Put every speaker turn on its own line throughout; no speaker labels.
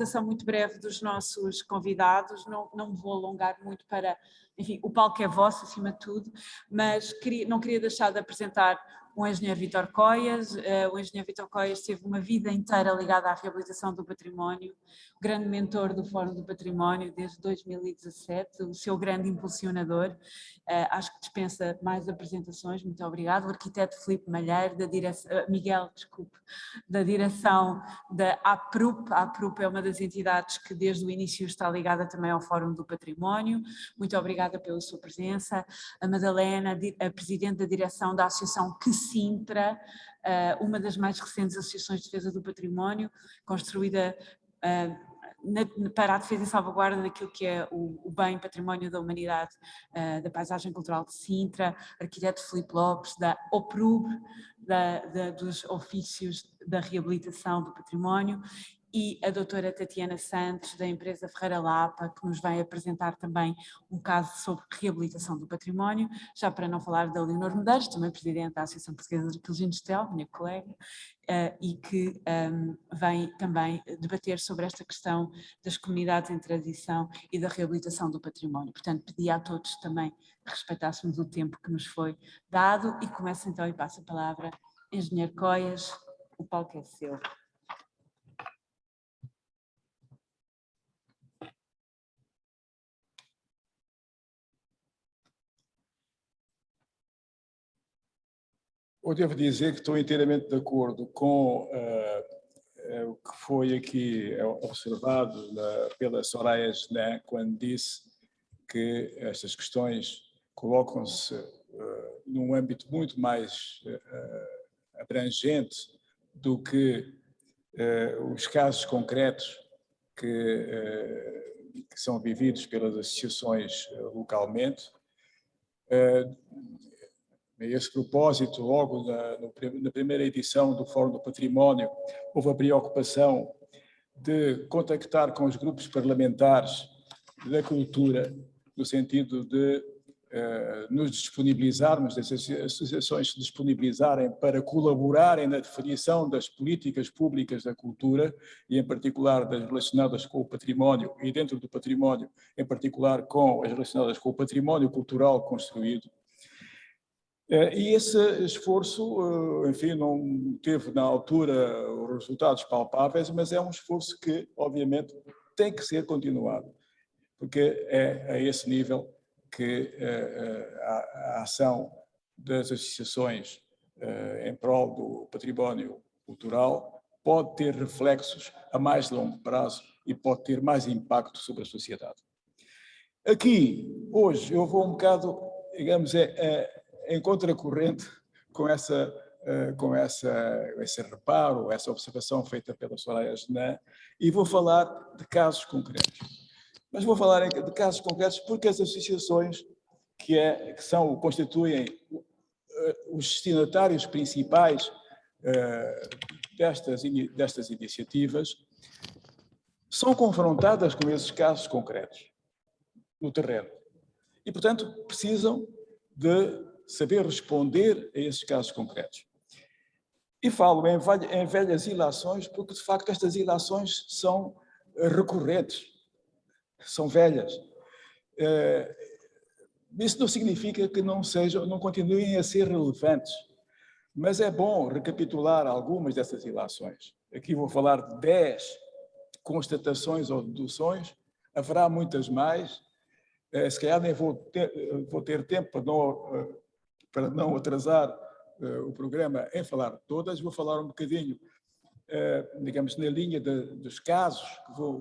apresentação muito breve dos nossos convidados, não me vou alongar muito para, enfim, o palco é vosso acima de tudo, mas não queria deixar de apresentar o engenheiro Vítor Coias. O engenheiro Vítor Coias teve uma vida inteira ligada à reabilitação do património, grande mentor do Fórum do Património desde 2017, o seu grande impulsionador. Acho que dispensa mais apresentações, muito obrigado. O arquiteto Filipe Malheiro, Miguel, da direção da APRUP. A APRUP é uma das entidades que desde o início está ligada também ao Fórum do Património. Muito obrigada pela sua presença. A Madalena, a presidente da direção da Associação Sintra, uma das mais recentes associações de defesa do património, construída para a defesa e salvaguarda daquilo que é o bem património da humanidade, da paisagem cultural de Sintra, arquiteto Filipe Lopes, da OPRUB, dos ofícios da reabilitação do património, e a doutora Tatiana Santos, da empresa Ferreira Lapa, que nos vai apresentar também um caso sobre reabilitação do património, já para não falar da Leonor Medeiros, também presidente da Associação Portuguesa de Arqueologia Industrial, minha colega, e que vem também debater sobre esta questão das comunidades em transição e da reabilitação do património. Portanto, pedi a todos também que respeitássemos o tempo que nos foi dado e começo então e passo a palavra, engenheiro Coias, o palco é seu.
Eu devo dizer que estou inteiramente de acordo com o que foi aqui observado pela Soraya Genin, quando disse que estas questões colocam-se num âmbito muito mais abrangente do que os casos concretos que são vividos pelas associações localmente. A esse propósito, logo na primeira edição do Fórum do Património, houve a preocupação de contactar com os grupos parlamentares da cultura, no sentido de nos disponibilizarmos, das associações se disponibilizarem para colaborarem na definição das políticas públicas da cultura, e em particular das relacionadas com o património, e dentro do património, em particular com as relacionadas com o património cultural construído. E esse esforço, enfim, não teve na altura os resultados palpáveis, mas é um esforço que, obviamente, tem que ser continuado, porque é a esse nível que a ação das associações em prol do património cultural pode ter reflexos a mais longo prazo e pode ter mais impacto sobre a sociedade. Aqui, hoje, eu vou um bocado, digamos, em contracorrente com esse reparo, essa observação feita pela Soraya Genin, e vou falar de casos concretos. Mas vou falar de casos concretos porque as associações constituem os destinatários principais destas iniciativas são confrontadas com esses casos concretos no terreno e, portanto, precisam de saber responder a esses casos concretos. E falo em velhas ilações porque, de facto, estas ilações são recorrentes, são velhas. Isso não significa que não continuem a ser relevantes, mas é bom recapitular algumas dessas ilações. Aqui vou falar de 10 constatações ou deduções, haverá muitas mais. Se calhar nem vou ter tempo para não atrasar o programa em falar de todas. Vou falar um bocadinho, digamos, na linha dos casos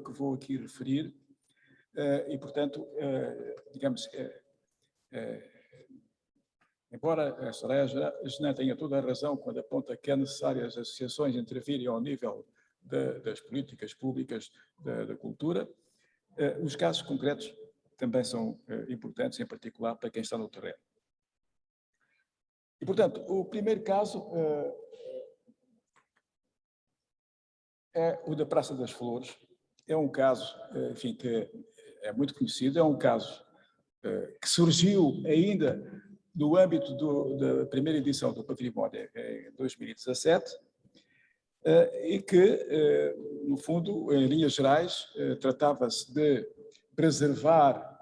que vou aqui referir. E, portanto, digamos, embora a Soraya Genin tenha toda a razão quando aponta que é necessário as associações intervirem ao nível das políticas públicas da cultura, os casos concretos também são importantes, em particular para quem está no terreno. E, portanto, o primeiro caso é o da Praça das Flores. É um caso, enfim, que é muito conhecido, é um caso que surgiu ainda no âmbito da primeira edição do Património em 2017 e que, no fundo, em linhas gerais, tratava-se de preservar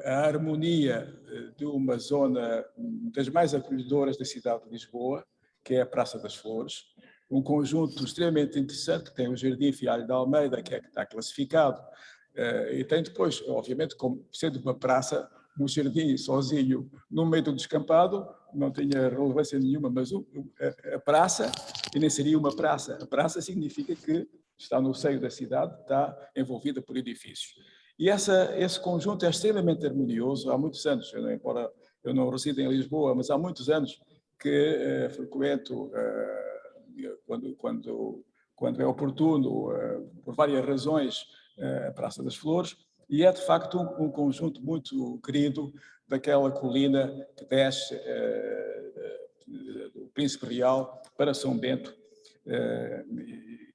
a harmonia de uma zona das mais acolhedoras da cidade de Lisboa, que é a Praça das Flores, um conjunto extremamente interessante, que tem o Jardim Fialho da Almeida, que está classificado, e tem depois, obviamente, como sendo uma praça, um jardim sozinho no meio do descampado, não tinha relevância nenhuma, mas a praça, e nem seria uma praça, a praça significa que está no seio da cidade, está envolvida por edifícios. E esse conjunto é extremamente harmonioso. Há muitos anos, embora eu não resida em Lisboa, mas há muitos anos que frequento, quando é oportuno, por várias razões, a Praça das Flores, e é de facto um conjunto muito querido daquela colina que desce do Príncipe Real para São Bento,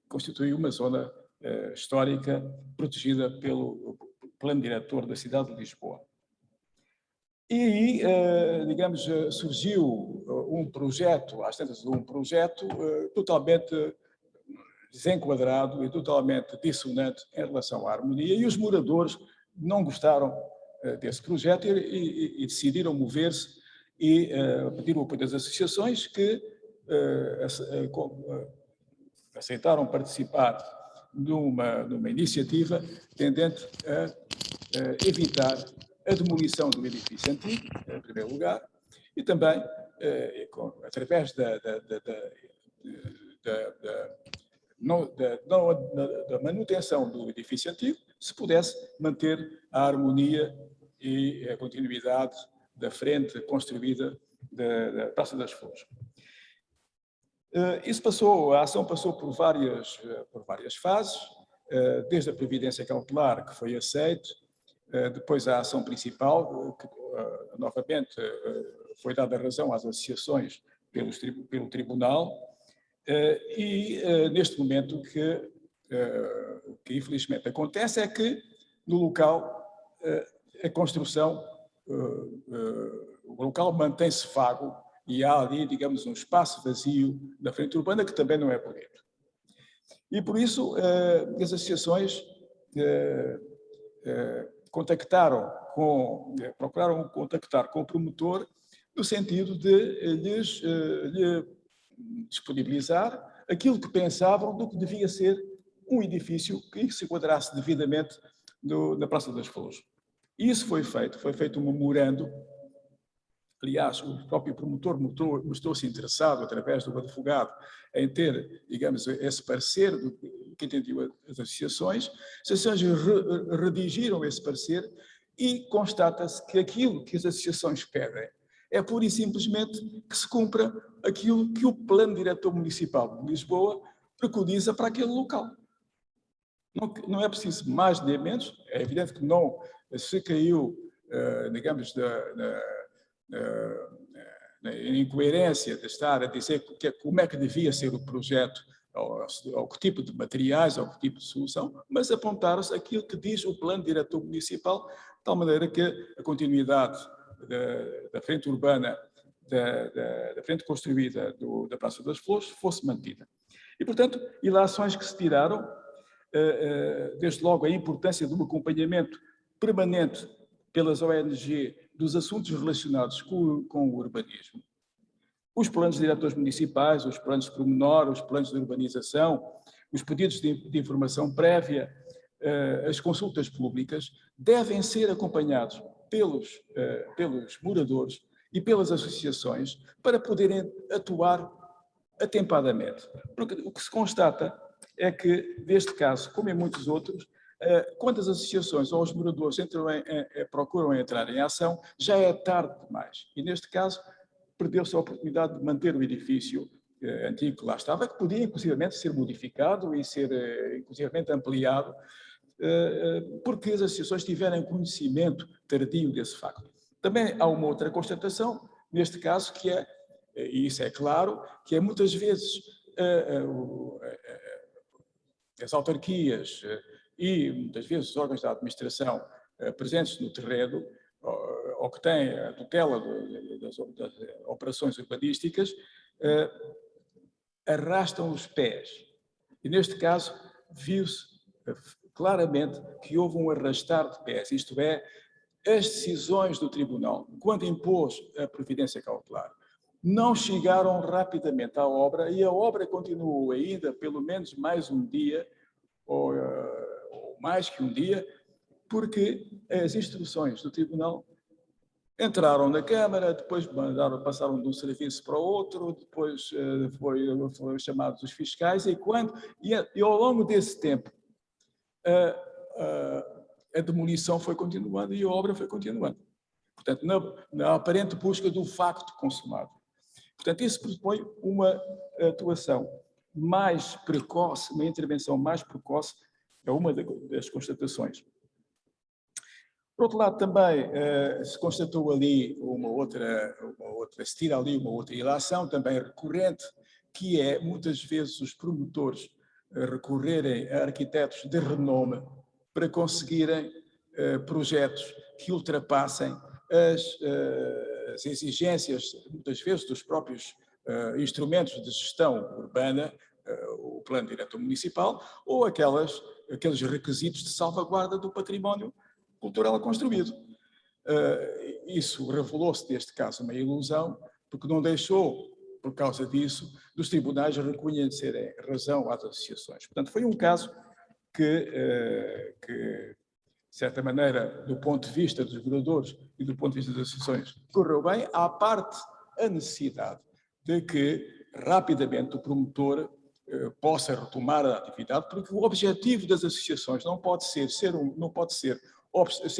constitui uma zona histórica protegida pelo plano diretor da cidade de Lisboa. E aí, digamos, surgiu um projeto, às tantas, um projeto totalmente desenquadrado e totalmente dissonante em relação à harmonia, e os moradores não gostaram desse projeto e decidiram mover-se e pedir o apoio das associações que aceitaram participar numa iniciativa tendente a evitar a demolição do edifício antigo, em primeiro lugar, e também, através da manutenção do edifício antigo, se pudesse manter a harmonia e a continuidade da frente construída da Praça das Flores. A ação passou por várias fases, desde a previdência cautelar, que foi aceite, depois a ação principal, que novamente foi dada razão às associações pelo tribunal, e neste momento o que infelizmente acontece é que no local a construção, o local mantém-se vago e há ali, digamos, um espaço vazio na frente urbana que também não é bonito. E por isso as associações procuraram contactar com o promotor no sentido de lhe disponibilizar aquilo que pensavam do que devia ser um edifício que se enquadrasse devidamente na Praça das Flores. E isso foi feito um memorando. Aliás, o próprio promotor mostrou-se interessado, através do advogado, em ter, digamos, esse parecer do que entendiam as associações. As associações redigiram esse parecer e constata-se que aquilo que as associações pedem é pura e simplesmente que se cumpra aquilo que o Plano Diretor Municipal de Lisboa preconiza para aquele local. Não é preciso mais nem menos. É evidente que não se caiu, digamos, na incoerência de estar a dizer como é que devia ser o projeto, ou que tipo de materiais, ou que tipo de solução, mas apontaram-se aquilo que diz o Plano Diretor Municipal, de tal maneira que a continuidade da frente urbana, da frente construída da Praça das Flores, fosse mantida. E, portanto, ilações que se tiraram, desde logo a importância de um acompanhamento permanente pelas ONG dos assuntos relacionados com o urbanismo. Os planos diretores municipais, os planos de pormenor, os planos de urbanização, os pedidos de informação prévia, as consultas públicas, devem ser acompanhados pelos moradores e pelas associações para poderem atuar atempadamente. Porque o que se constata é que, neste caso, como em muitos outros, quando as associações ou os moradores procuram entrar em ação, já é tarde demais. E, neste caso, perdeu-se a oportunidade de manter o edifício antigo que lá estava, que podia, inclusivamente, ser modificado e ser, inclusivamente, ampliado, porque as associações tiveram conhecimento tardio desse facto. Também há uma outra constatação, neste caso, que é, e isso é claro, que é muitas vezes as autarquias e muitas vezes os órgãos da administração presentes no terreno, ou que têm a tutela das operações urbanísticas, arrastam os pés. E neste caso, viu-se claramente que houve um arrastar de pés, isto é, as decisões do tribunal, quando impôs a providência cautelar, não chegaram rapidamente à obra e a obra continuou ainda pelo menos mais um dia, ou mais que um dia, porque as instruções do tribunal entraram na Câmara, depois passaram de um serviço para o outro, depois foram chamados os fiscais e ao longo desse tempo a demolição foi continuando e a obra foi continuando. Portanto, na aparente busca do facto consumado. Portanto, isso pressupõe uma atuação mais precoce, uma intervenção mais precoce, é uma das constatações. Por outro lado, também se constatou ali se tira ali uma outra ilação, também recorrente, que é, muitas vezes, os promotores recorrerem a arquitetos de renome para conseguirem projetos que ultrapassem as exigências, muitas vezes, dos próprios instrumentos de gestão urbana, o plano diretor municipal, ou aqueles requisitos de salvaguarda do património cultural construído. Isso revelou-se, neste caso, uma ilusão, porque não deixou, por causa disso, dos tribunais reconhecerem razão às associações. Portanto, foi um caso que, de certa maneira, do ponto de vista dos vereadores e do ponto de vista das associações, correu bem, à parte a necessidade de que, rapidamente, o promotor possa retomar a atividade, porque o objetivo das associações não pode ser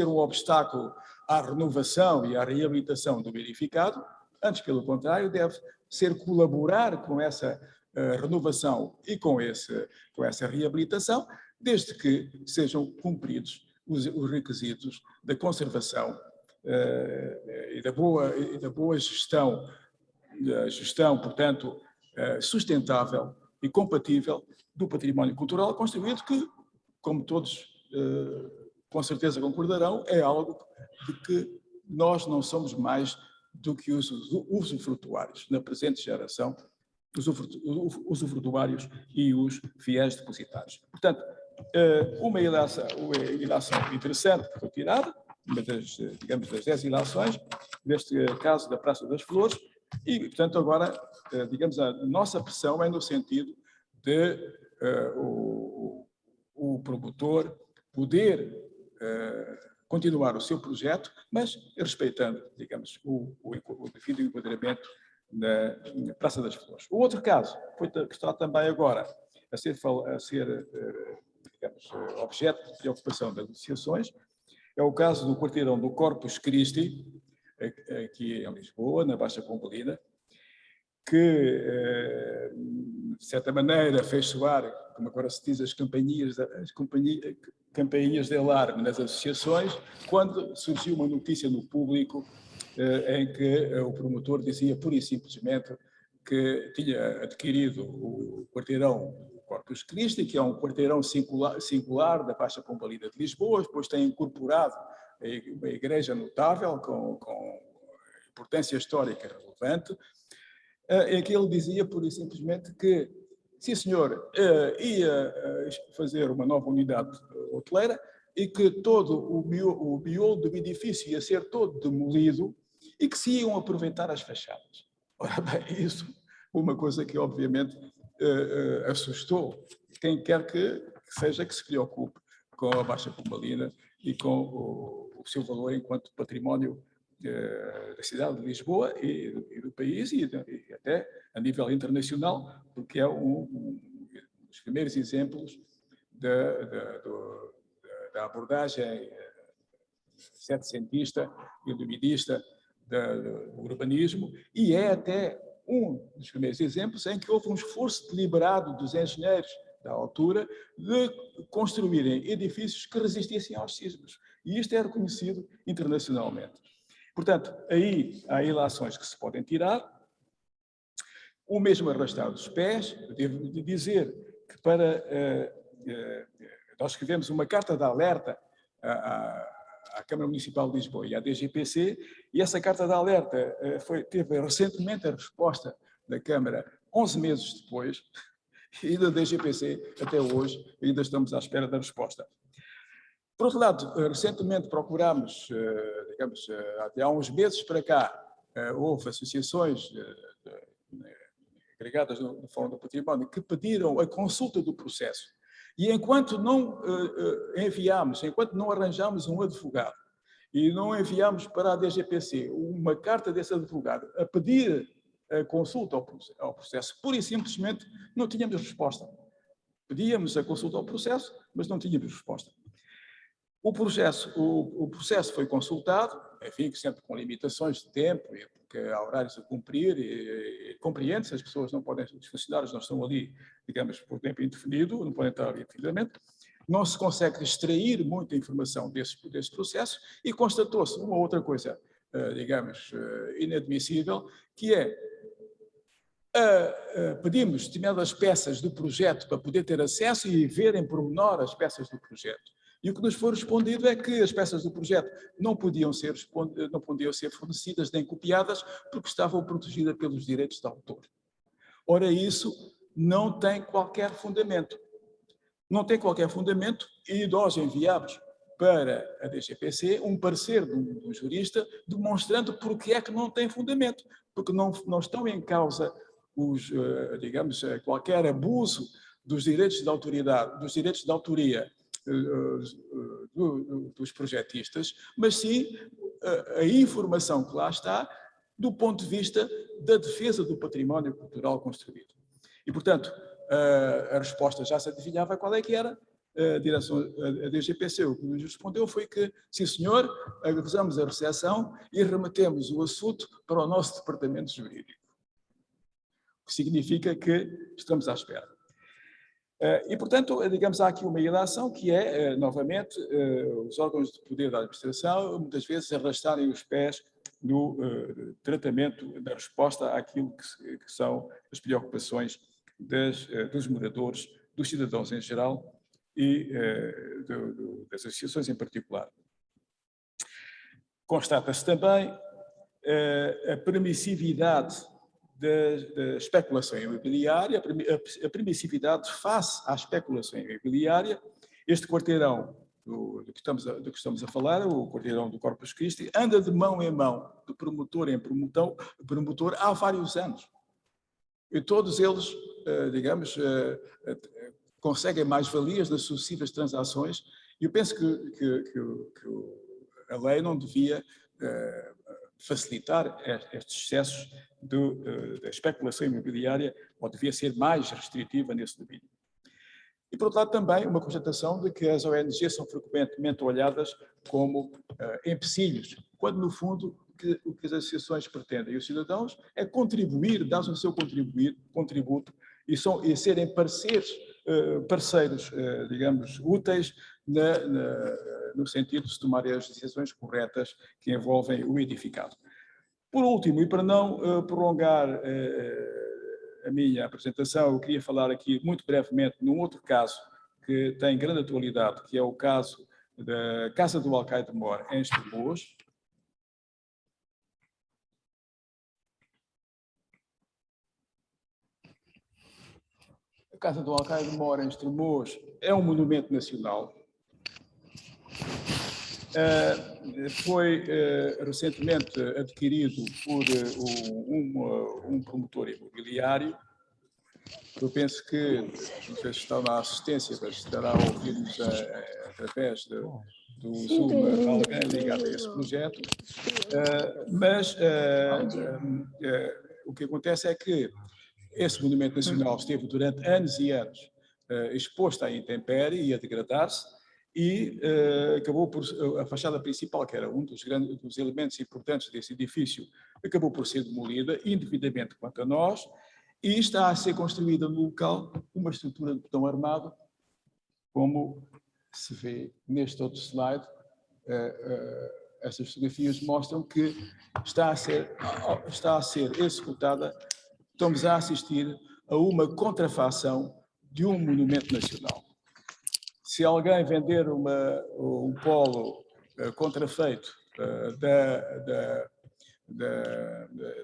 um obstáculo à renovação e à reabilitação do edificado, antes, pelo contrário, deve ser colaborar com essa renovação e com essa reabilitação, desde que sejam cumpridos os requisitos da conservação e da boa gestão, portanto, sustentável e compatível do património cultural construído, que, como todos com certeza concordarão, é algo de que nós não somos mais do que os usufrutuários, na presente geração, os usufrutuários e os fiéis depositários. Portanto, uma ilação interessante que foi tirada, uma das 10 ilações, neste caso da Praça das Flores, e, portanto, agora, digamos, a nossa pressão é no sentido de o promotor poder continuar o seu projeto, mas respeitando, digamos, o devido enquadramento na Praça das Flores. O outro caso, que está também agora a ser digamos, objeto de preocupação das associações, é o caso do quarteirão do Corpus Christi, aqui em Lisboa, na Baixa Pombalina, que, de certa maneira, fez soar, como agora se diz, as campainhas de alarme nas associações, quando surgiu uma notícia no público em que o promotor dizia, pura e simplesmente, que tinha adquirido o quarteirão Corpus Christi, que é um quarteirão singular da Baixa Pombalina de Lisboa, depois tem incorporado uma igreja notável, com importância histórica relevante, em que ele dizia, pura e simplesmente, que, sim senhor, ia fazer uma nova unidade hoteleira e que todo o miolo do edifício ia ser todo demolido e que se iam aproveitar as fachadas. Ora bem, isso foi uma coisa que, obviamente, assustou quem quer que seja que se preocupe com a Baixa Pombalina e com o seu valor enquanto património da cidade de Lisboa e do país e até a nível internacional, porque é um dos primeiros exemplos da abordagem setecentista e iluminista do urbanismo, e é até um dos primeiros exemplos em que houve um esforço deliberado dos engenheiros da altura de construírem edifícios que resistissem aos sismos. E isto é reconhecido internacionalmente. Portanto, aí há ilações que se podem tirar, o mesmo arrastar dos pés. Devo dizer que nós escrevemos uma carta de alerta à Câmara Municipal de Lisboa e à DGPC, e essa carta de alerta teve recentemente a resposta da Câmara 11 meses depois, e da DGPC até hoje, ainda estamos à espera da resposta. Por outro lado, recentemente procurámos, digamos, até há uns meses para cá, houve associações agregadas no Fórum do Património que pediram a consulta do processo. E enquanto não enviámos, enquanto não arranjámos um advogado e não enviámos para a DGPC uma carta desse advogado a pedir a consulta ao processo, pura e simplesmente não tínhamos resposta. Pedíamos a consulta ao processo, mas não tínhamos resposta. O processo foi consultado, enfim, sempre com limitações de tempo, porque há horários a cumprir, e compreende-se, as pessoas não podem, os funcionários não estão ali, digamos, por tempo indefinido, não podem estar ali indefinidamente, não se consegue extrair muita informação desse processo e constatou-se uma outra coisa, digamos, inadmissível, que é pedimos determinadas peças do projeto para poder ter acesso e ver em pormenor as peças do projeto. E o que nos foi respondido é que as peças do projeto não podiam ser fornecidas nem copiadas porque estavam protegidas pelos direitos de autor. Ora, isso não tem qualquer fundamento. Não tem qualquer fundamento e nós enviámos para a DGPC um parecer de um jurista demonstrando porque é que não tem fundamento, porque não estão em causa digamos, qualquer abuso dos direitos de autoridade, dos direitos de autoria dos projetistas, mas sim a informação que lá está do ponto de vista da defesa do património cultural construído. E, portanto, a resposta já se adivinhava qual é que era. A DGPC o que nos respondeu foi que, sim senhor, avisamos a recepção e remetemos o assunto para o nosso departamento jurídico. O que significa que estamos à espera. E, portanto, digamos, há aqui uma ilação que é, novamente, os órgãos de poder da administração muitas vezes arrastarem os pés no tratamento da resposta àquilo que são as preocupações dos moradores, dos cidadãos em geral e das associações em particular. Constata-se também a permissividade da especulação imobiliária, a permissividade face à especulação imobiliária. Este quarteirão do que estamos a falar, o quarteirão do Corpus Christi, anda de mão em mão, de promotor em promotor, há vários anos. E todos eles, digamos, conseguem mais-valias nas sucessivas transações, e eu penso que a lei não devia facilitar estes excessos da especulação imobiliária, ou devia ser mais restritiva nesse domínio. E, por outro lado, também uma constatação de que as ONGs são frequentemente olhadas como empecilhos, quando, no fundo, o que as associações pretendem e os cidadãos é contribuir, dar-se o seu contributo e serem parceiros, digamos, úteis no sentido de se tomarem as decisões corretas que envolvem o edificado. Por último, e para não prolongar a minha apresentação, eu queria falar aqui muito brevemente num outro caso que tem grande atualidade, que é o caso da Casa do Alcaide Mor, em Estremoz. A Casa do Alcaide Mor, em Estremoz, é um monumento nacional. Foi recentemente adquirido por um promotor imobiliário. Eu penso que, não sei se está na assistência, mas estará a ouvir-nos através do Zoom alguém ligado a esse projeto. Mas o que acontece é que esse monumento nacional esteve durante anos e anos exposto à intempérie e a degradar-se, e acabou por a fachada principal, que era um dos elementos importantes desse edifício, acabou por ser demolida indevidamente quanto a nós, e está a ser construída no local uma estrutura de betão armado, como se vê neste outro slide. Estas fotografias mostram que está a ser executada, estamos a assistir a uma contrafação de um monumento nacional. Se alguém vender um polo contrafeito da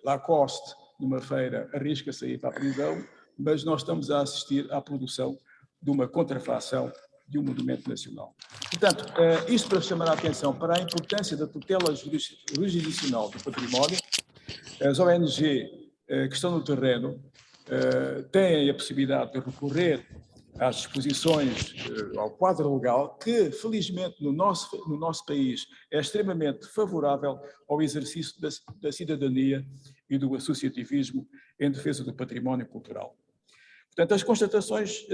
Lacoste numa feira, arrisca-se a ir para a prisão, mas nós estamos a assistir à produção de uma contrafação de um monumento nacional. Portanto, isto para chamar a atenção para a importância da tutela jurisdicional do património. As ONG que estão no terreno têm a possibilidade de recorrer às disposições, ao quadro legal, que, felizmente, no nosso país é extremamente favorável ao exercício da cidadania e do associativismo em defesa do património cultural. Portanto, as constatações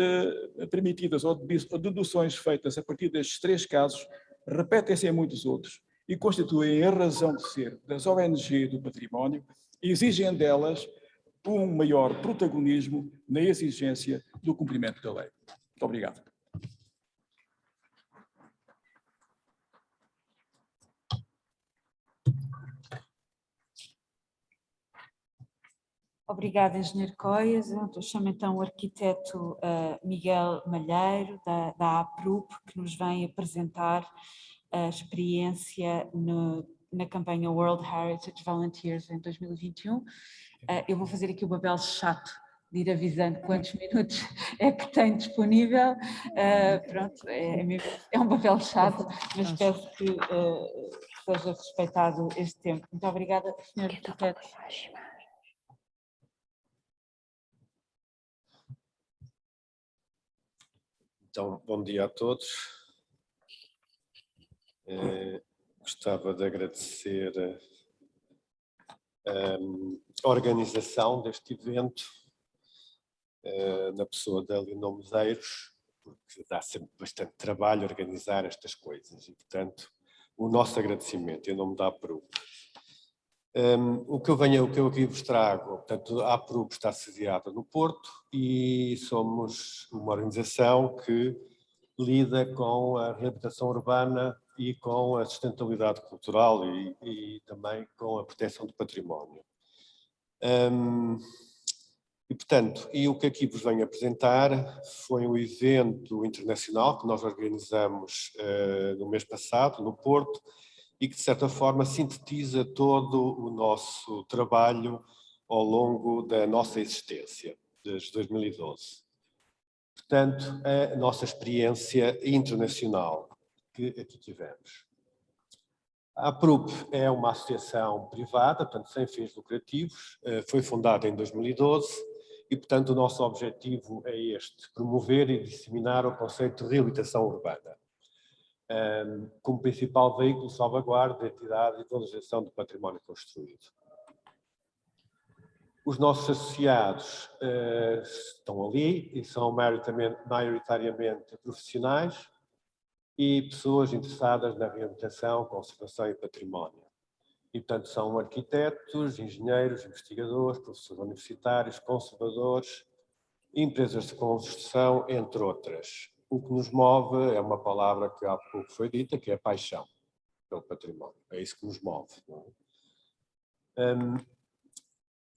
permitidas ou deduções feitas a partir destes 3 casos repetem-se em muitos outros e constituem a razão de ser das ONG do património e exigem delas um maior protagonismo na exigência do cumprimento da lei. Muito obrigado.
Obrigada, Engenheiro Coias. Eu chamo então o arquiteto Miguel Malheiro, da APRUP, que nos vem apresentar a experiência na campanha World Heritage Volunteers em 2021. Eu vou fazer aqui o papel chato de ir avisando quantos minutos é que tem disponível. Pronto, é um papel chato, mas peço que seja respeitado este tempo. Muito obrigada, Sr. Arquiteto.
Então, bom dia a todos. Gostava de agradecer a organização deste evento, na pessoa da Leonor Medeiros, porque dá sempre bastante trabalho organizar estas coisas e, portanto, o nosso agradecimento em nome da APRUP. O que eu aqui vos trago, portanto, a APRUP está sediada no Porto e somos uma organização que lida com a reabilitação urbana e com a sustentabilidade cultural e também com a proteção do património. E, portanto, o que aqui vos venho apresentar foi um evento internacional que nós organizamos no mês passado, no Porto, e que, de certa forma, sintetiza todo o nosso trabalho ao longo da nossa existência, desde 2012. Portanto, a nossa experiência internacional que aqui tivemos. A APRUP é uma associação privada, portanto, sem fins lucrativos, foi fundada em 2012 e, portanto, o nosso objetivo é este, promover e disseminar o conceito de reabilitação urbana, como principal veículo de salvaguarda, identidade e valorização do património construído. Os nossos associados estão ali e são maioritariamente profissionais e pessoas interessadas na reabilitação, conservação e património. E, portanto, são arquitetos, engenheiros, investigadores, professores universitários, conservadores, empresas de construção, entre outras. O que nos move é uma palavra que há pouco foi dita, que é a paixão pelo património. É isso que nos move. Não é?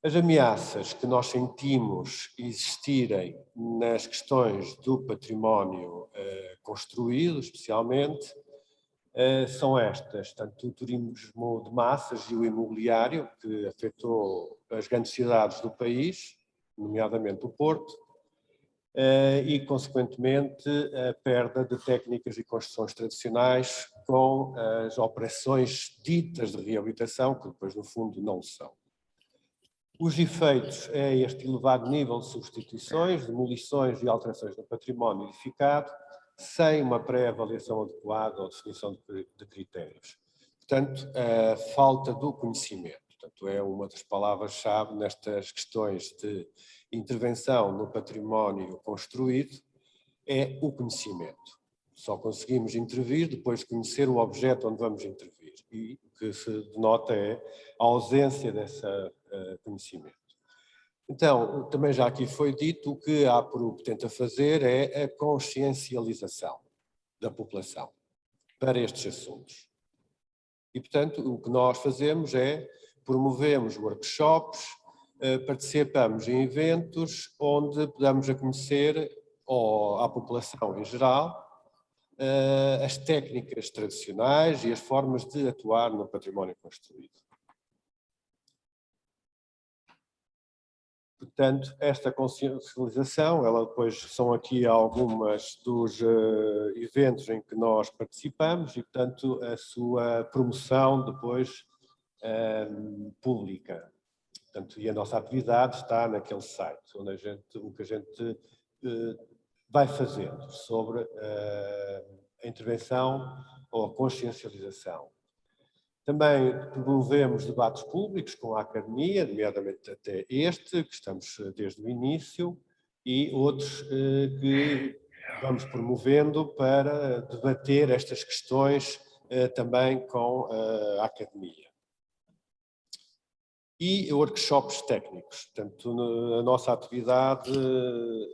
As ameaças que nós sentimos existirem nas questões do património construído, especialmente, são estas, tanto o turismo de massas e o imobiliário, que afetou as grandes cidades do país, nomeadamente o Porto, e, consequentemente, a perda de técnicas e construções tradicionais com as operações ditas de reabilitação, que depois, no fundo, não são. Os efeitos é este elevado nível de substituições, demolições e alterações no património edificado, sem uma pré-avaliação adequada ou definição de critérios. Portanto, a falta do conhecimento. Portanto, é uma das palavras-chave nestas questões de intervenção no património construído, é o conhecimento. Só conseguimos intervir depois de conhecer o objeto onde vamos intervir. E o que se denota é a ausência desse conhecimento. Então, também já aqui foi dito, o que a APRUP tenta fazer é a consciencialização da população para estes assuntos. E, portanto, o que nós fazemos é promovemos workshops, participamos em eventos onde damos a conhecer à população em geral as técnicas tradicionais e as formas de atuar no património construído. portanto, esta consciencialização, ela depois são aqui algumas dos eventos em que nós participamos e, portanto, a sua promoção depois pública. Portanto, e a nossa atividade está naquele site, onde o que a gente vai fazendo sobre a intervenção ou a consciencialização. Também promovemos debates públicos com a Academia, nomeadamente até este, que estamos desde o início, e outros que vamos promovendo para debater estas questões também com a Academia. E workshops técnicos. Portanto, a nossa atividade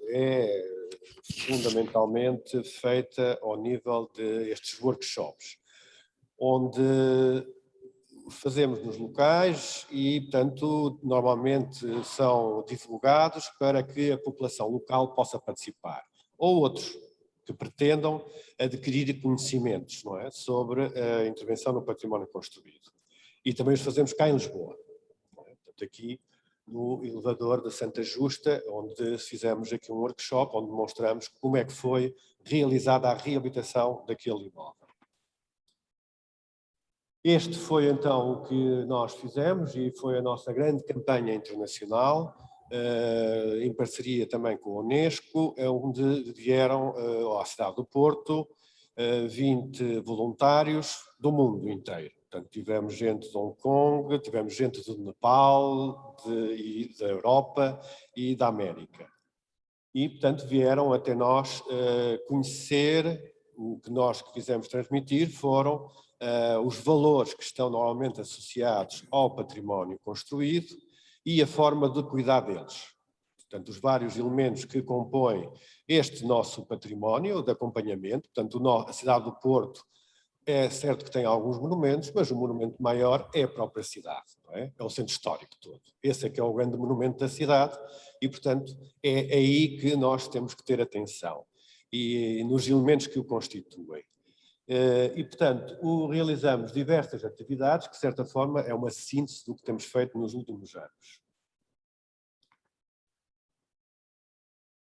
é fundamentalmente feita ao nível destes workshops, onde fazemos nos locais e, portanto, normalmente são divulgados para que a população local possa participar. Ou outros que pretendam adquirir conhecimentos, não é, sobre a intervenção no património construído. E também os fazemos cá em Lisboa. Portanto, aqui no elevador da Santa Justa, onde fizemos aqui um workshop, onde mostramos como é que foi realizada a reabilitação daquele imóvel. Este foi então o que nós fizemos e foi a nossa grande campanha internacional, em parceria também com a Unesco, onde vieram à cidade do Porto 20 voluntários do mundo inteiro. Portanto, tivemos gente de Hong Kong, tivemos gente do Nepal, e da Europa e da América. E, portanto, vieram até nós conhecer, o que nós quisemos transmitir foram os valores que estão normalmente associados ao património construído e a forma de cuidar deles. Portanto, os vários elementos que compõem este nosso património de acompanhamento. Portanto, a cidade do Porto é certo que tem alguns monumentos, mas o monumento maior é a própria cidade, não é? É o centro histórico todo. Esse é que é o grande monumento da cidade e, portanto, é aí que nós temos que ter atenção e nos elementos que o constituem. E, portanto, realizamos diversas atividades que, de certa forma, é uma síntese do que temos feito nos últimos anos.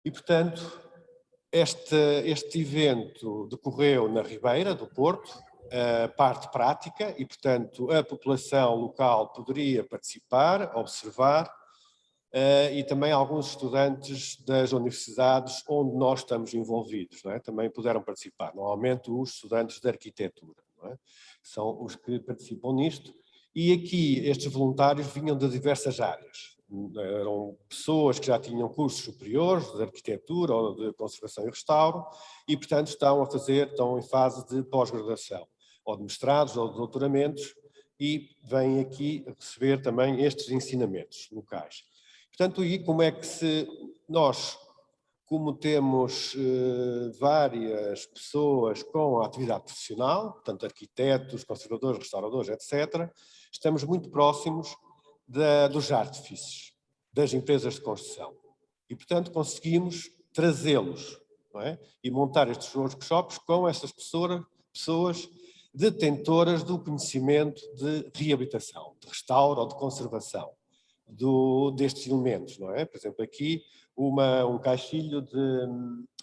E, portanto, este evento decorreu na Ribeira do Porto, a parte prática, e, portanto, a população local poderia participar, observar, e também alguns estudantes das universidades onde nós estamos envolvidos, não é? Também puderam participar, normalmente os estudantes de arquitetura, não é? São os que participam nisto, e aqui estes voluntários vinham de diversas áreas, eram pessoas que já tinham cursos superiores de arquitetura ou de conservação e restauro, e portanto estão em fase de pós-graduação, ou de mestrados ou de doutoramentos, e vêm aqui receber também estes ensinamentos locais. Portanto, e como é que nós, como temos várias pessoas com atividade profissional, portanto arquitetos, conservadores, restauradores, etc., estamos muito próximos dos artífices, das empresas de construção. E, portanto, conseguimos trazê-los, não é? E montar estes workshops com essas pessoas detentoras do conhecimento de reabilitação, de restauro ou de conservação destes elementos, não é? Por exemplo, aqui um caixilho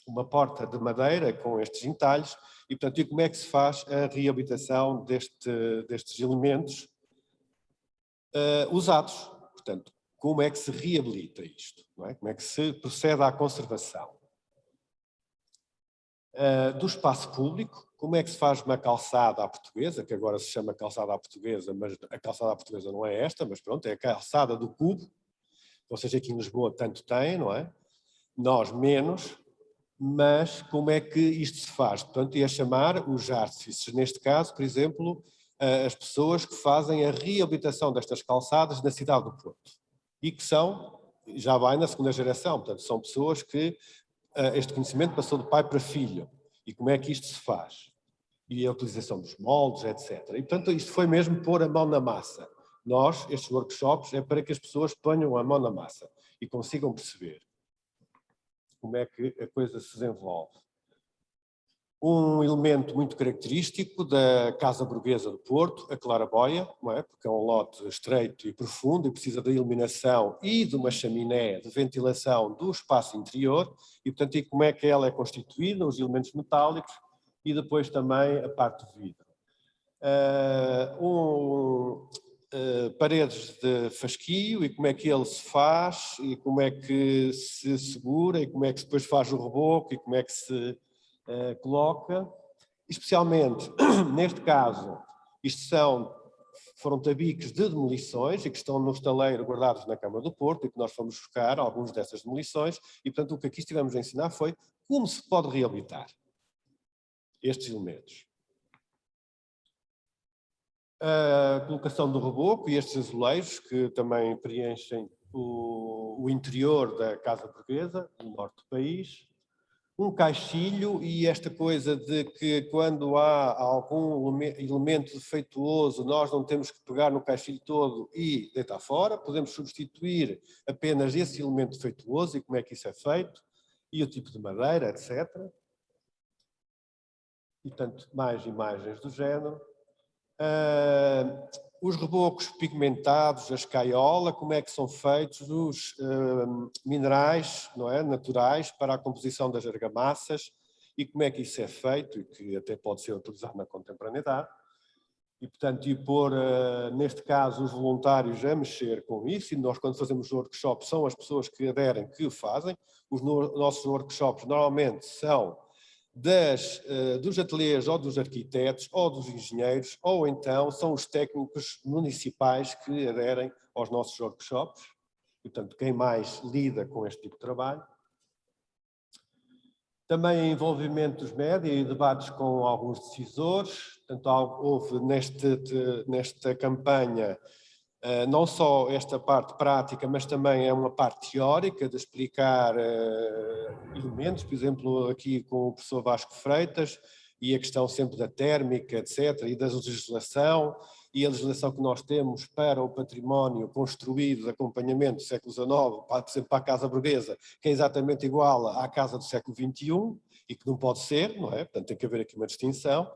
uma porta de madeira com estes entalhes e, portanto, e como é que se faz a reabilitação destes elementos usados? Portanto, como é que se reabilita isto, não é? Como é que se procede à conservação? Do espaço público, como é que se faz uma calçada à portuguesa, que agora se chama calçada à portuguesa, mas a calçada à portuguesa não é esta, mas pronto, é a calçada do cubo, vocês aqui em Lisboa tanto têm, não é? Nós menos, mas como é que isto se faz? Portanto, ia chamar os artífices, neste caso, por exemplo, as pessoas que fazem a reabilitação destas calçadas na cidade do Porto, e que já vai na segunda geração, portanto, são pessoas que este conhecimento passou de pai para filho. E como é que isto se faz? E a utilização dos moldes, etc. E, portanto, isto foi mesmo pôr a mão na massa. Estes workshops, é para que as pessoas ponham a mão na massa e consigam perceber como é que a coisa se desenvolve. Um elemento muito característico da Casa Burguesa do Porto, a claraboia, não é? Porque é um lote estreito e profundo e precisa da iluminação e de uma chaminé de ventilação do espaço interior e, portanto, e como é que ela é constituída, os elementos metálicos e depois também a parte de vidro. Paredes de fasquio e como é que ele se faz e como é que se segura e como é que depois faz o reboco e como é que se coloca, especialmente neste caso, foram tabiques de demolições e que estão no estaleiro guardados na Câmara do Porto e que nós fomos buscar alguns dessas demolições e, portanto, o que aqui estivemos a ensinar foi como se pode reabilitar estes elementos. A colocação do reboco e estes azulejos que também preenchem o interior da Casa Burguesa, no norte do país. Um caixilho e esta coisa de que quando há algum elemento defeituoso nós não temos que pegar no caixilho todo e deitar fora, podemos substituir apenas esse elemento defeituoso e como é que isso é feito, e o tipo de madeira, etc. E tanto mais imagens do género. Os rebocos pigmentados, a escaiola, como é que são feitos os minerais, não é, naturais para a composição das argamassas e como é que isso é feito e que até pode ser utilizado na contemporaneidade. E, portanto, e pôr, neste caso, os voluntários a mexer com isso, e nós, quando fazemos workshops, são as pessoas que aderem que o fazem. Os nossos workshops normalmente são dos ateliês ou dos arquitetos ou dos engenheiros, ou então são os técnicos municipais que aderem aos nossos workshops. Portanto, quem mais lida com este tipo de trabalho. Também envolvimento dos média e debates com alguns decisores. Portanto, houve nesta campanha não só esta parte prática, mas também é uma parte teórica de explicar elementos, por exemplo, aqui com o professor Vasco Freitas, e a questão sempre da térmica, etc., e da legislação, e a legislação que nós temos para o património construído de acompanhamento do século XIX, por exemplo, para a Casa Burguesa, que é exatamente igual à Casa do século XXI, e que não pode ser, não é? Portanto, tem que haver aqui uma distinção.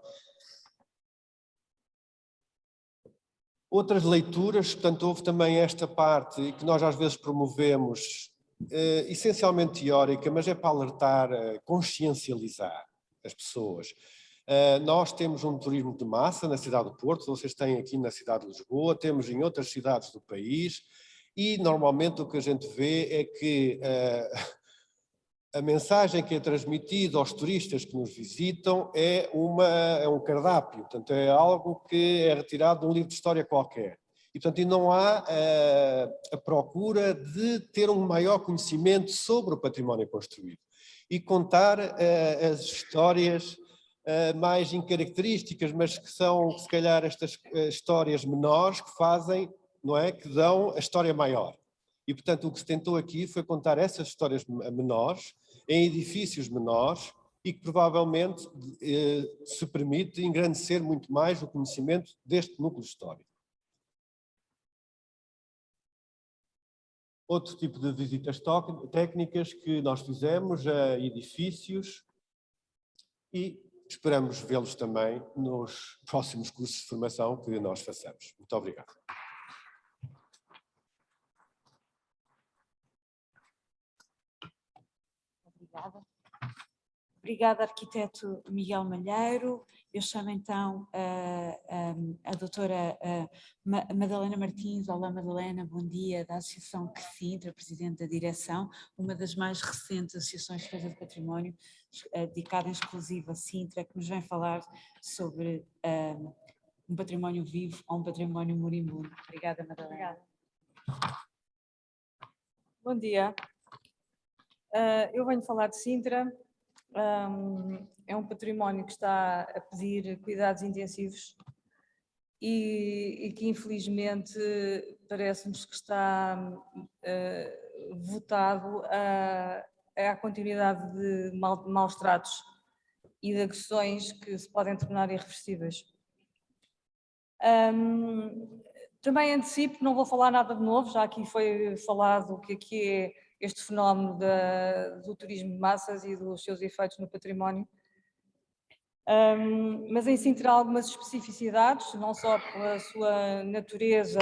Outras leituras, portanto, houve também esta parte que nós às vezes promovemos, essencialmente teórica, mas é para alertar, consciencializar as pessoas. Nós temos um turismo de massa na cidade do Porto, vocês têm aqui na cidade de Lisboa, temos em outras cidades do país, e normalmente o que a gente vê é que a mensagem que é transmitida aos turistas que nos visitam é um cardápio, portanto é algo que é retirado de um livro de história qualquer. E, portanto, não há a procura de ter um maior conhecimento sobre o património construído e contar as histórias mais incaracterísticas, mas que são, se calhar, estas histórias menores que fazem, não é, que dão a história maior. E, portanto, o que se tentou aqui foi contar essas histórias menores, em edifícios menores, e que provavelmente se permite engrandecer muito mais o conhecimento deste núcleo histórico. Outro tipo de visitas técnicas que nós fizemos a edifícios e esperamos vê-los também nos próximos cursos de formação que nós façamos. Muito obrigado.
Obrigada. Obrigada, arquiteto Miguel Malheiro. Eu chamo então a doutora Madalena Martins. Olá, Madalena, bom dia, da Associação CRECINTRA, presidente da direção, uma das mais recentes associações de defesa do património, dedicada em exclusivo a Sintra, que nos vem falar sobre um património vivo ou um património moribundo. Obrigada, Madalena.
Obrigada. Bom dia. Eu venho falar de Sintra. É um património que está a pedir cuidados intensivos e que infelizmente parece-nos que está votado à continuidade de maus tratos e de agressões que se podem tornar irreversíveis. Também antecipo, não vou falar nada de novo, já aqui foi falado o que é este fenómeno do turismo de massas e dos seus efeitos no património. Mas em si terá algumas especificidades, não só pela sua natureza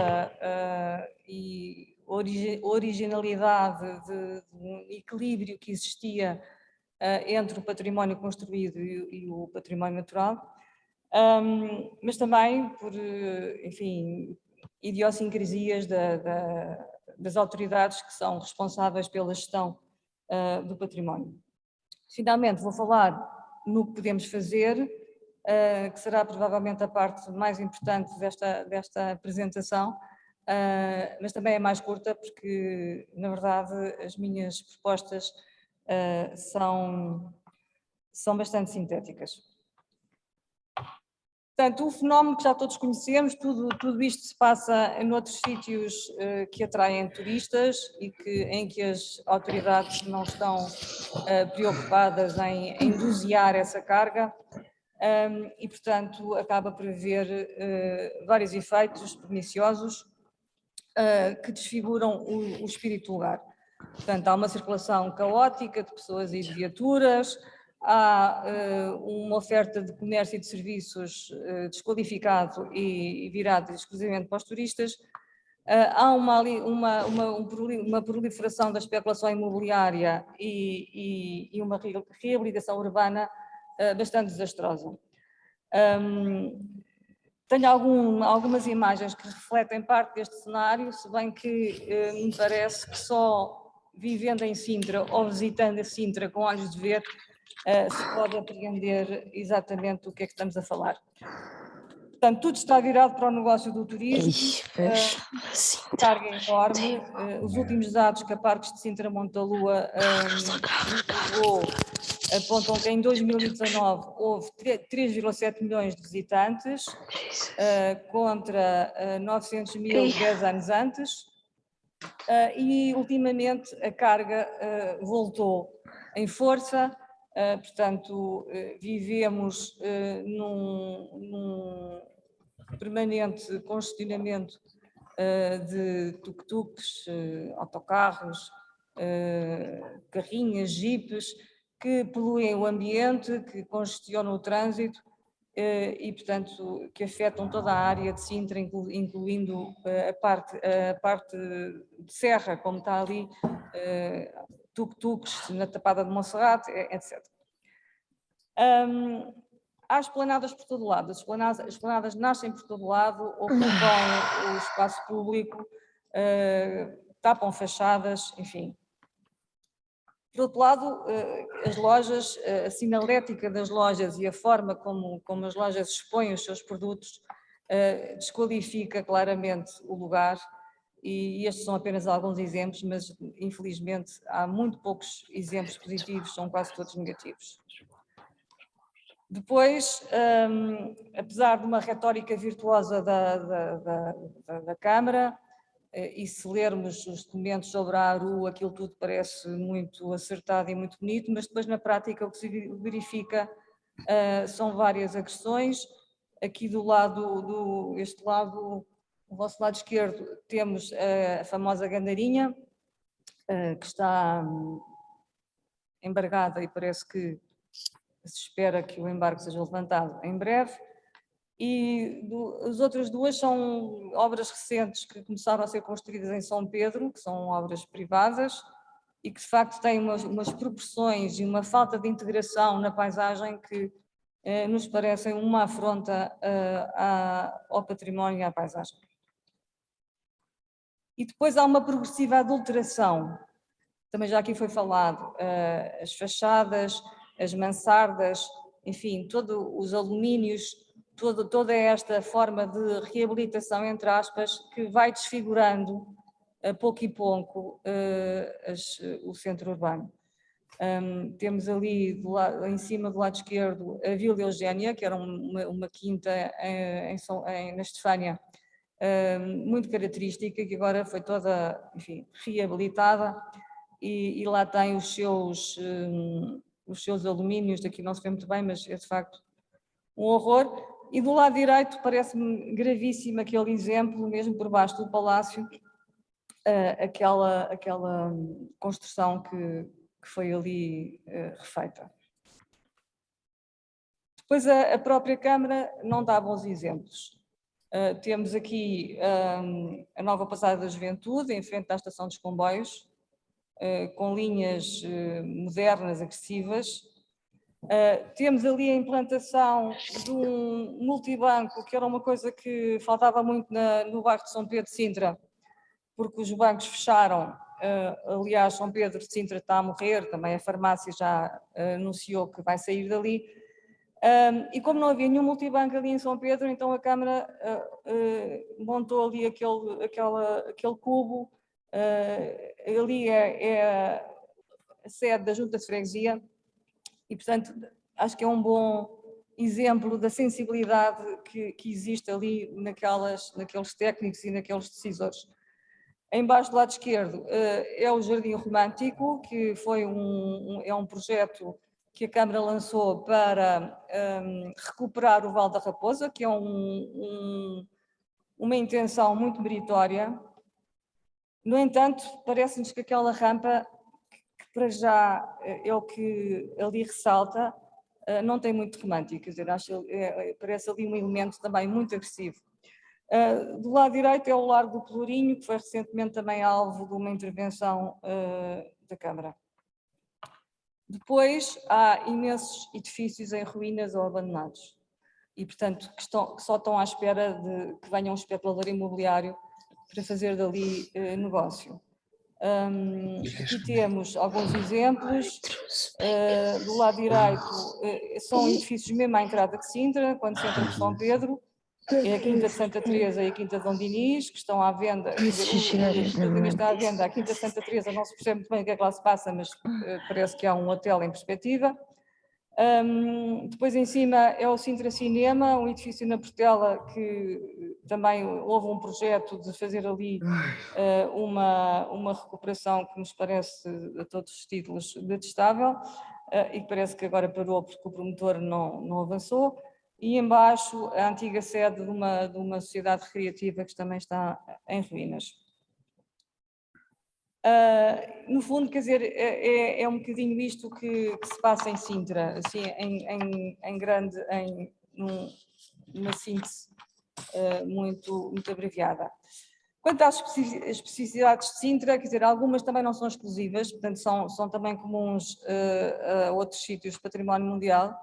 e originalidade de um equilíbrio que existia entre o património construído e o património natural, mas também por, enfim, idiosincrasias das autoridades que são responsáveis pela gestão do património. Finalmente, vou falar no que podemos fazer, que será provavelmente a parte mais importante desta apresentação, mas também é mais curta porque, na verdade, as minhas propostas são bastante sintéticas. Portanto, o fenómeno que já todos conhecemos, tudo isto se passa noutros sítios que atraem turistas e em que as autoridades não estão preocupadas em dosear essa carga e, portanto, acaba por haver vários efeitos perniciosos que desfiguram o espírito do lugar. Portanto, há uma circulação caótica de pessoas e de viaturas, há uma oferta de comércio e de serviços desqualificado e virado exclusivamente para os turistas, há uma proliferação da especulação imobiliária e uma reabilitação urbana bastante desastrosa. Tenho algumas imagens que refletem parte deste cenário, se bem que me parece que só vivendo em Sintra ou visitando a Sintra com olhos de ver se pode apreender exatamente o que é que estamos a falar. Portanto, tudo está virado para o negócio do turismo, carga enorme. Os últimos dados que a Parques de Sintra Monte da Lua divulgou apontam que em 2019 houve 3,7 milhões de visitantes, contra 900 mil 10 anos antes, e ultimamente a carga voltou em força, portanto vivemos num permanente congestionamento de tuk-tuks, autocarros, carrinhas, jipes, que poluem o ambiente, que congestionam o trânsito e, portanto, que afetam toda a área de Sintra, incluindo a parte de serra, como está ali, tuk-tuks na Tapada de Monserrate, etc. Há esplanadas por todo lado, as esplanadas nascem por todo lado, ocupam o espaço público, tapam fachadas, enfim. Por outro lado, as lojas, a sinalética das lojas e a forma como as lojas expõem os seus produtos desqualifica claramente o lugar e estes são apenas alguns exemplos, mas infelizmente há muito poucos exemplos positivos, são quase todos negativos. Depois, apesar de uma retórica virtuosa da Câmara, e se lermos os documentos sobre a ARU, aquilo tudo parece muito acertado e muito bonito, mas depois na prática o que se verifica são várias agressões. Aqui do lado, este lado, do vosso lado esquerdo, temos a famosa Gandarinha, que está embargada e parece que se espera que o embargo seja levantado em breve. E as outras duas são obras recentes que começaram a ser construídas em São Pedro, que são obras privadas e que de facto têm umas proporções e uma falta de integração na paisagem que nos parecem uma afronta ao património e à paisagem. E depois há uma progressiva adulteração, também já aqui foi falado, as fachadas, as mansardas, enfim, todos os alumínios, toda esta forma de reabilitação, entre aspas, que vai desfigurando a pouco e pouco o centro urbano. Temos ali em cima do lado esquerdo a Vila Eugénia, que era uma quinta na Estefânia, muito característica, que agora foi toda, enfim, reabilitada e lá tem os seus alumínios, daqui não se vê muito bem, mas é de facto um horror. E do lado direito parece-me gravíssimo aquele exemplo, mesmo por baixo do palácio, aquela construção que foi ali refeita. Depois a própria Câmara não dá bons exemplos. Temos aqui a nova Passada da Juventude, em frente à estação dos comboios, com linhas modernas, agressivas. Temos ali a implantação de um multibanco, que era uma coisa que faltava muito no bairro de São Pedro de Sintra, porque os bancos fecharam. Aliás, São Pedro de Sintra está a morrer, também a farmácia já anunciou que vai sair dali. E como não havia nenhum multibanco ali em São Pedro, então a Câmara montou ali aquele cubo. Ali é a sede da Junta de Freguesia e, portanto, acho que é um bom exemplo da sensibilidade que existe ali naqueles técnicos e naqueles decisores. Embaixo do lado esquerdo é o Jardim Romântico, que foi é um projeto que a Câmara lançou para recuperar o Val da Raposa, que é uma intenção muito meritória. No entanto, parece-nos que aquela rampa, que para já é o que ali ressalta, não tem muito romântico, quer dizer, parece ali um elemento também muito agressivo. Do lado direito é o Largo do Pelourinho, que foi recentemente também alvo de uma intervenção da Câmara. Depois há imensos edifícios em ruínas ou abandonados e, portanto, que só estão à espera de que venha um especulador imobiliário para fazer dali negócio. Aqui temos alguns exemplos. Do lado direito são edifícios mesmo à entrada de Sintra, quando se entra por São Pedro. É a Quinta de Santa Teresa e a Quinta de Dom Dinis, que estão à venda. Está à venda. A Quinta de Santa Teresa não se percebe muito bem o que é que lá se passa, mas parece que há um hotel em perspectiva. Depois em cima é o Sintra Cinema, um edifício na Portela que também houve um projeto de fazer ali uma recuperação que nos parece, a todos os títulos, detestável e que parece que agora parou porque o promotor não avançou. E embaixo a antiga sede de uma sociedade recreativa que também está em ruínas. No fundo, quer dizer, é um bocadinho isto que se passa em Sintra, assim, em grande, numa síntese muito abreviada. Quanto às especificidades de Sintra, quer dizer, algumas também não são exclusivas, portanto são também comuns a outros sítios de património mundial,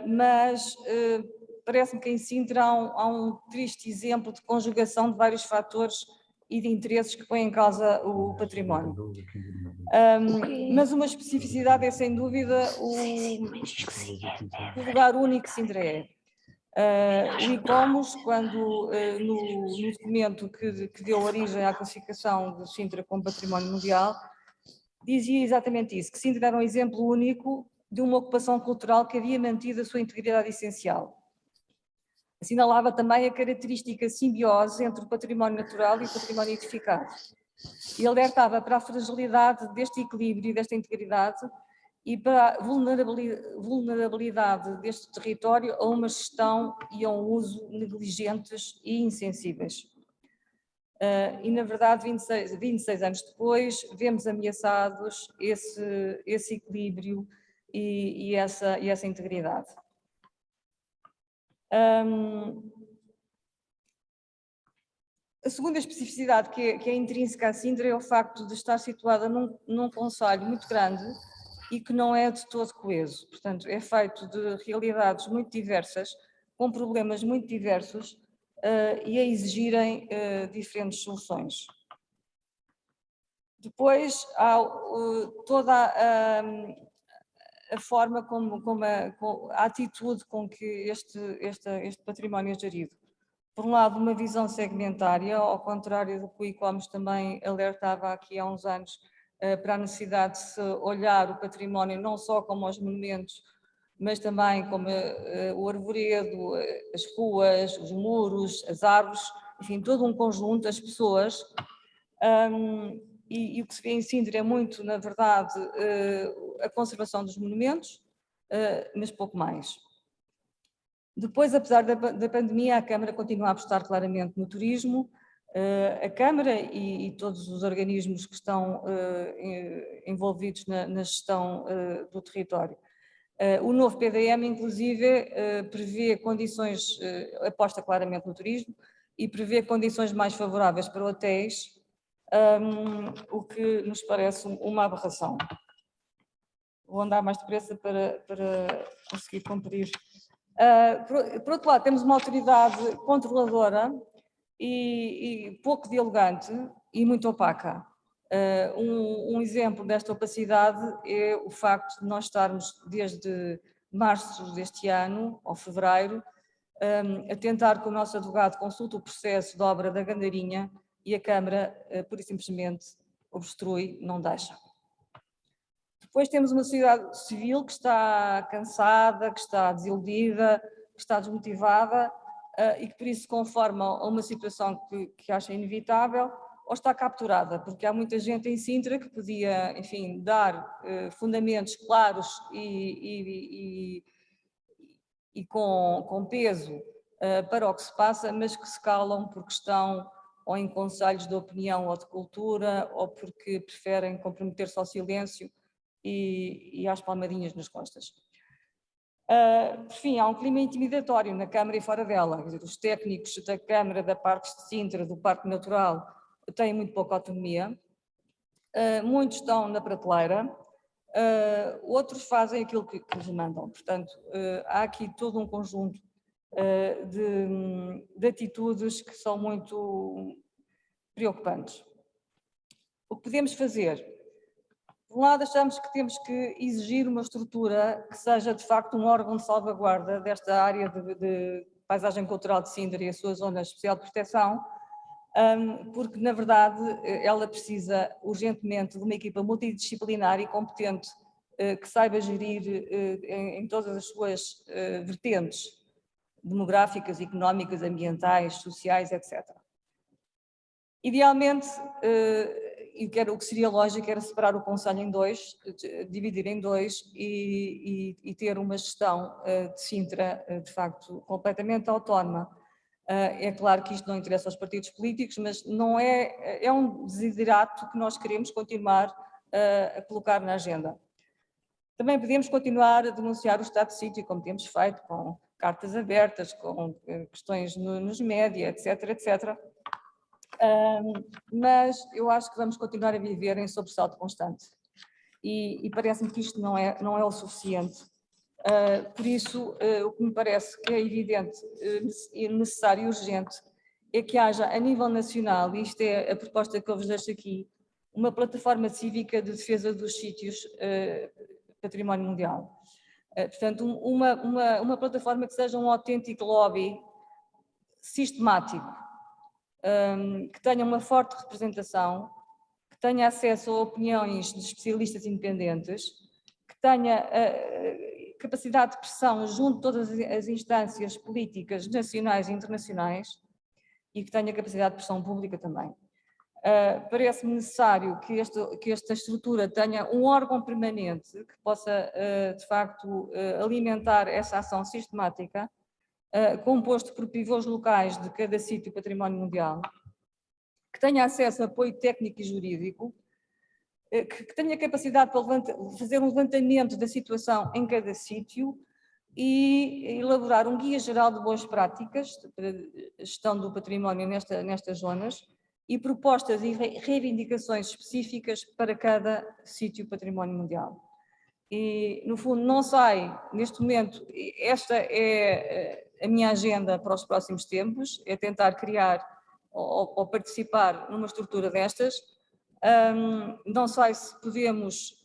mas parece-me que em Sintra há um triste exemplo de conjugação de vários fatores e de interesses que põem em causa o património. Mas uma especificidade é, sem dúvida, o lugar único que Sintra é. O ICOMOS, quando no documento que deu origem à classificação de Sintra como património mundial, dizia exatamente isso, que Sintra era um exemplo único de uma ocupação cultural que havia mantido a sua integridade essencial. Assinalava também a característica simbiose entre o património natural e o património edificado. E alertava para a fragilidade deste equilíbrio e desta integridade e para a vulnerabilidade deste território a uma gestão e a um uso negligentes e insensíveis. E, na verdade, 26 anos depois, vemos ameaçados esse equilíbrio e essa integridade. A segunda especificidade que é intrínseca a Sintra é o facto de estar situada num concelho muito grande e que não é de todo coeso. Portanto, é feito de realidades muito diversas, com problemas muito diversos e a exigirem diferentes soluções. Depois há toda a forma a atitude com que este património é gerido. Por um lado, uma visão segmentária, ao contrário do que o ICOMOS também alertava aqui há uns anos, para a necessidade de se olhar o património não só como os monumentos, mas também como o arvoredo, as ruas, os muros, as árvores, enfim, todo um conjunto, as pessoas. E o que se vê em Sintra é muito, na verdade, a conservação dos monumentos, mas pouco mais. Depois, apesar da pandemia, a Câmara continua a apostar claramente no turismo. A Câmara e todos os organismos que estão envolvidos na gestão do território. O novo PDM, inclusive, prevê condições, aposta claramente no turismo, e prevê condições mais favoráveis para hotéis, o que nos parece uma aberração. Vou andar mais depressa para conseguir cumprir. Por outro lado, temos uma autoridade controladora e pouco dialogante e muito opaca. Um exemplo desta opacidade é o facto de nós estarmos desde março deste ano, ou fevereiro, a tentar que o nosso advogado consulte o processo de obra da Gandarinha e a Câmara, pura e simplesmente, obstrui, não deixa. Depois temos uma sociedade civil que está cansada, que está desiludida, que está desmotivada e que por isso se conforma a uma situação que acha inevitável ou está capturada, porque há muita gente em Sintra que podia, enfim, dar fundamentos claros e com peso para o que se passa, mas que se calam porque estão ou em conselhos de opinião ou de cultura ou porque preferem comprometer-se ao silêncio e às palmadinhas nas costas. Por fim, há um clima intimidatório na Câmara e fora dela. Quer dizer, os técnicos da Câmara, da Parques de Sintra, do Parque Natural, têm muito pouca autonomia. Muitos estão na prateleira, outros fazem aquilo que lhes mandam. Portanto, há aqui todo um conjunto de atitudes que são muito preocupantes. O que podemos fazer? Por um lado, achamos que temos que exigir uma estrutura que seja, de facto, um órgão de salvaguarda desta área de paisagem cultural de Sintra e a sua zona especial de proteção, porque, na verdade, ela precisa urgentemente de uma equipa multidisciplinar e competente que saiba gerir em todas as suas vertentes demográficas, económicas, ambientais, sociais, etc. Idealmente, o que seria lógico era separar o Conselho em dois, dividir em dois e ter uma gestão de Sintra, de facto, completamente autónoma. É claro que isto não interessa aos partidos políticos, mas não é um desiderato que nós queremos continuar a colocar na agenda. Também podemos continuar a denunciar o estado de sítio, como temos feito, com cartas abertas, com questões nos média, etc, etc. Mas eu acho que vamos continuar a viver em sobressalto constante e parece-me que isto não é o suficiente. Por isso, o que me parece que é evidente, necessário e urgente é que haja a nível nacional, e isto é a proposta que eu vos deixo aqui, uma plataforma cívica de defesa dos sítios património mundial. Portanto, uma plataforma que seja um autêntico lobby sistemático, que tenha uma forte representação, que tenha acesso a opiniões de especialistas independentes, que tenha capacidade de pressão junto de todas as instâncias políticas nacionais e internacionais e que tenha capacidade de pressão pública também. Parece-me necessário que esta estrutura tenha um órgão permanente que possa, de facto, alimentar essa ação sistemática, composto por pivôs locais de cada sítio património mundial, que tenha acesso a apoio técnico e jurídico, que tenha capacidade para fazer um levantamento da situação em cada sítio e elaborar um guia geral de boas práticas para a gestão do património nestas zonas e propostas e reivindicações específicas para cada sítio património mundial. E, no fundo, não sai, neste momento, esta é a minha agenda para os próximos tempos, é tentar criar ou participar numa estrutura destas. Não sei se podemos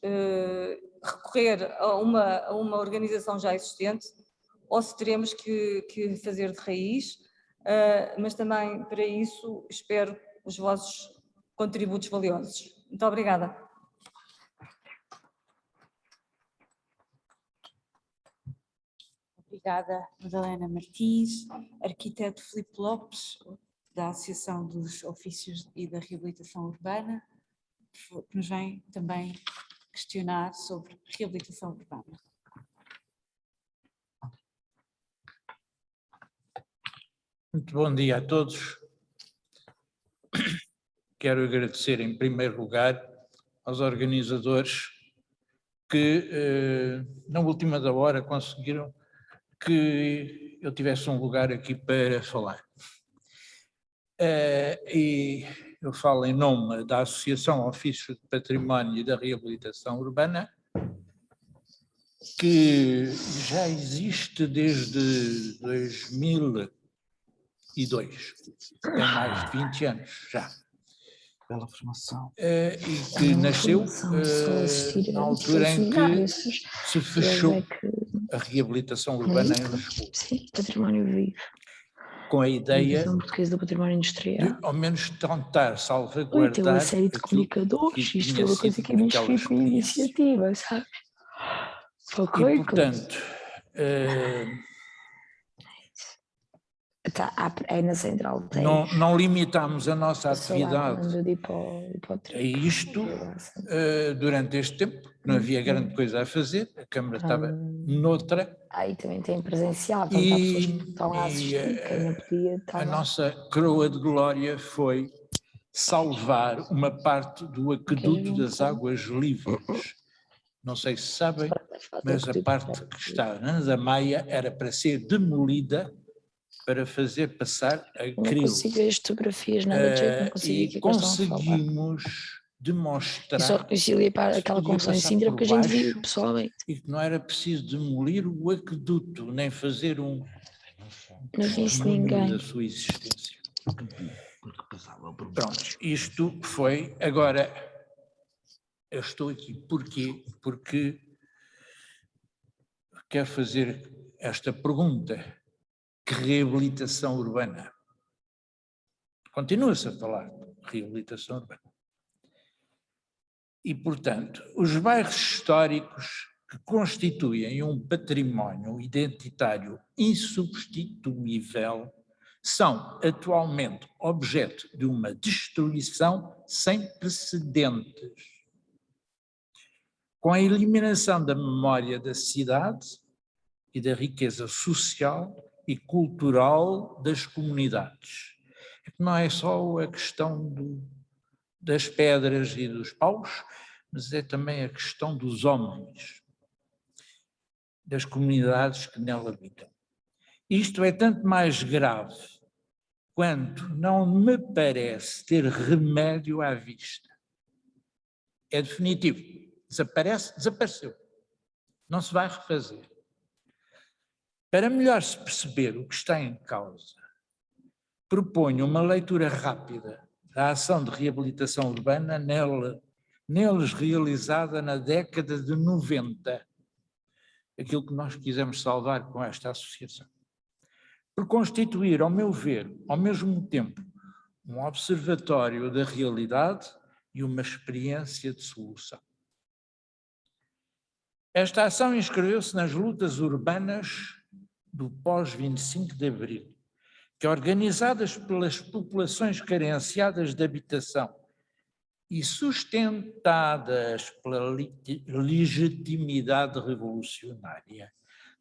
recorrer a uma organização já existente ou se teremos que fazer de raiz, mas também para isso espero os vossos contributos valiosos. Muito obrigada.
Obrigada, Madalena Martins, arquiteto Filipe Lopes, da Associação dos Ofícios e da Reabilitação Urbana, que nos vem também questionar sobre reabilitação urbana.
Muito bom dia a todos. Quero agradecer em primeiro lugar aos organizadores que na última da hora conseguiram que eu tivesse um lugar aqui para falar. E eu falo em nome da Associação Ofício de Património e da Reabilitação Urbana, que já existe desde 2002, tem mais de 20 anos já.
Bela formação.
E que nasceu na altura em que se fechou a reabilitação urbana em Lisboa.
Sim, património vivo.
Com a ideia
portuguesa do património industrial.
de, ao menos, tentar
Ui,
salvaguardar
tem uma série de
aquilo
comunicadores,
que
isto
tinha
é uma coisa
sido
que é
aquela
inscrito em
experiência.
iniciativa, sabes?
E, portanto,
É na central, tem.
não limitámos a nossa atividade
a
isto durante este tempo. Não havia grande coisa a fazer, a Câmara estava noutra.
Aí também tem presencial, portanto há pessoas que estão a assistir, quem não podia estar
a
lá.
nossa coroa de glória foi salvar uma parte do aqueduto das águas livres. Não sei se sabem, mas a parte que está na Ana da Maia era para ser demolida para fazer passar aquilo.
Não consigo ver as fotografias, nada de jeito, não consigo ver o que é que eles estão a falar.
Conseguimos demonstrar
Eu só conciliei para aquela confusão em Sintra porque a gente viu pessoalmente.
E que não era preciso demolir o aqueduto, nem fazer um
não vi isso ninguém
da sua existência. Pronto, isto foi, agora, eu estou aqui, porquê? Porque quero fazer esta pergunta, que reabilitação urbana? Continua-se a falar de reabilitação urbana. E, portanto, os bairros históricos que constituem um património identitário insubstituível são atualmente objeto de uma destruição sem precedentes. Com a eliminação da memória da cidade e da riqueza social e cultural das comunidades. Não é só a questão das pedras e dos paus, mas é também a questão dos homens, das comunidades que nela habitam. Isto é tanto mais grave quanto não me parece ter remédio à vista. É definitivo. Desaparece, desapareceu. Não se vai refazer. Para melhor se perceber o que está em causa, proponho uma leitura rápida da ação de reabilitação urbana neles realizada na década de 90, aquilo que nós quisemos salvar com esta associação. Por constituir, ao meu ver, ao mesmo tempo, um observatório da realidade e uma experiência de solução. Esta ação inscreveu-se nas lutas urbanas do pós-25 de Abril, que, organizadas pelas populações carenciadas de habitação e sustentadas pela legitimidade revolucionária,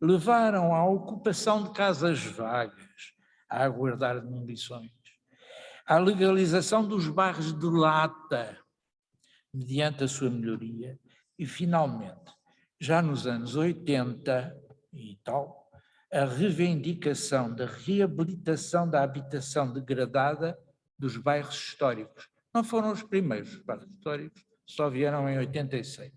levaram à ocupação de casas vagas, a aguardar demolições, à legalização dos bairros de lata, mediante a sua melhoria, e, finalmente, já nos anos 80 e tal, a reivindicação da reabilitação da habitação degradada dos bairros históricos. Não foram os primeiros bairros históricos, só vieram em 86.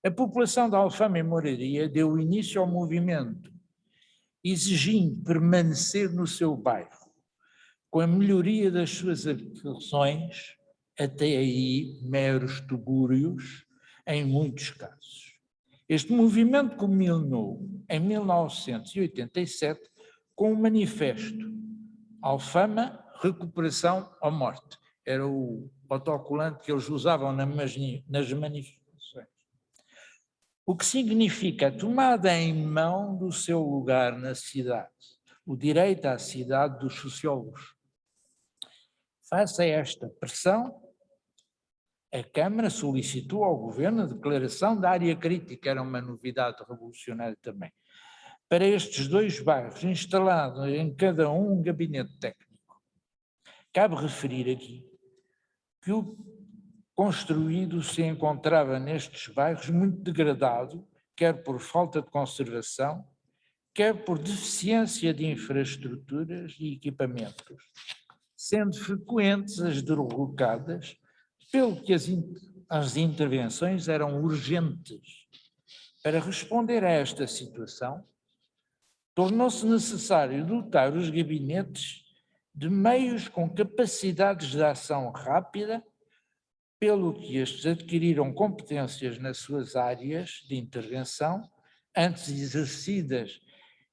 A população de Alfama e Moraria deu início ao movimento, exigindo permanecer no seu bairro, com a melhoria das suas habitações, até aí meros tugúrios, em muitos casos. Este movimento culminou em 1987 com o manifesto Alfama, Recuperação ou Morte. Era o autocolante que eles usavam nas manifestações. O que significa a tomada em mão do seu lugar na cidade, o direito à cidade dos sociólogos. Face a esta pressão, a Câmara solicitou ao Governo a declaração da área crítica, era uma novidade revolucionária também, para estes dois bairros, instalado em cada um gabinete técnico. Cabe referir aqui que construído se encontrava nestes bairros muito degradado, quer por falta de conservação, quer por deficiência de infraestruturas e equipamentos, sendo frequentes as derrocadas, pelo que as intervenções eram urgentes. Para responder a esta situação, tornou-se necessário dotar os gabinetes de meios com capacidades de ação rápida, pelo que estes adquiriram competências nas suas áreas de intervenção, antes exercidas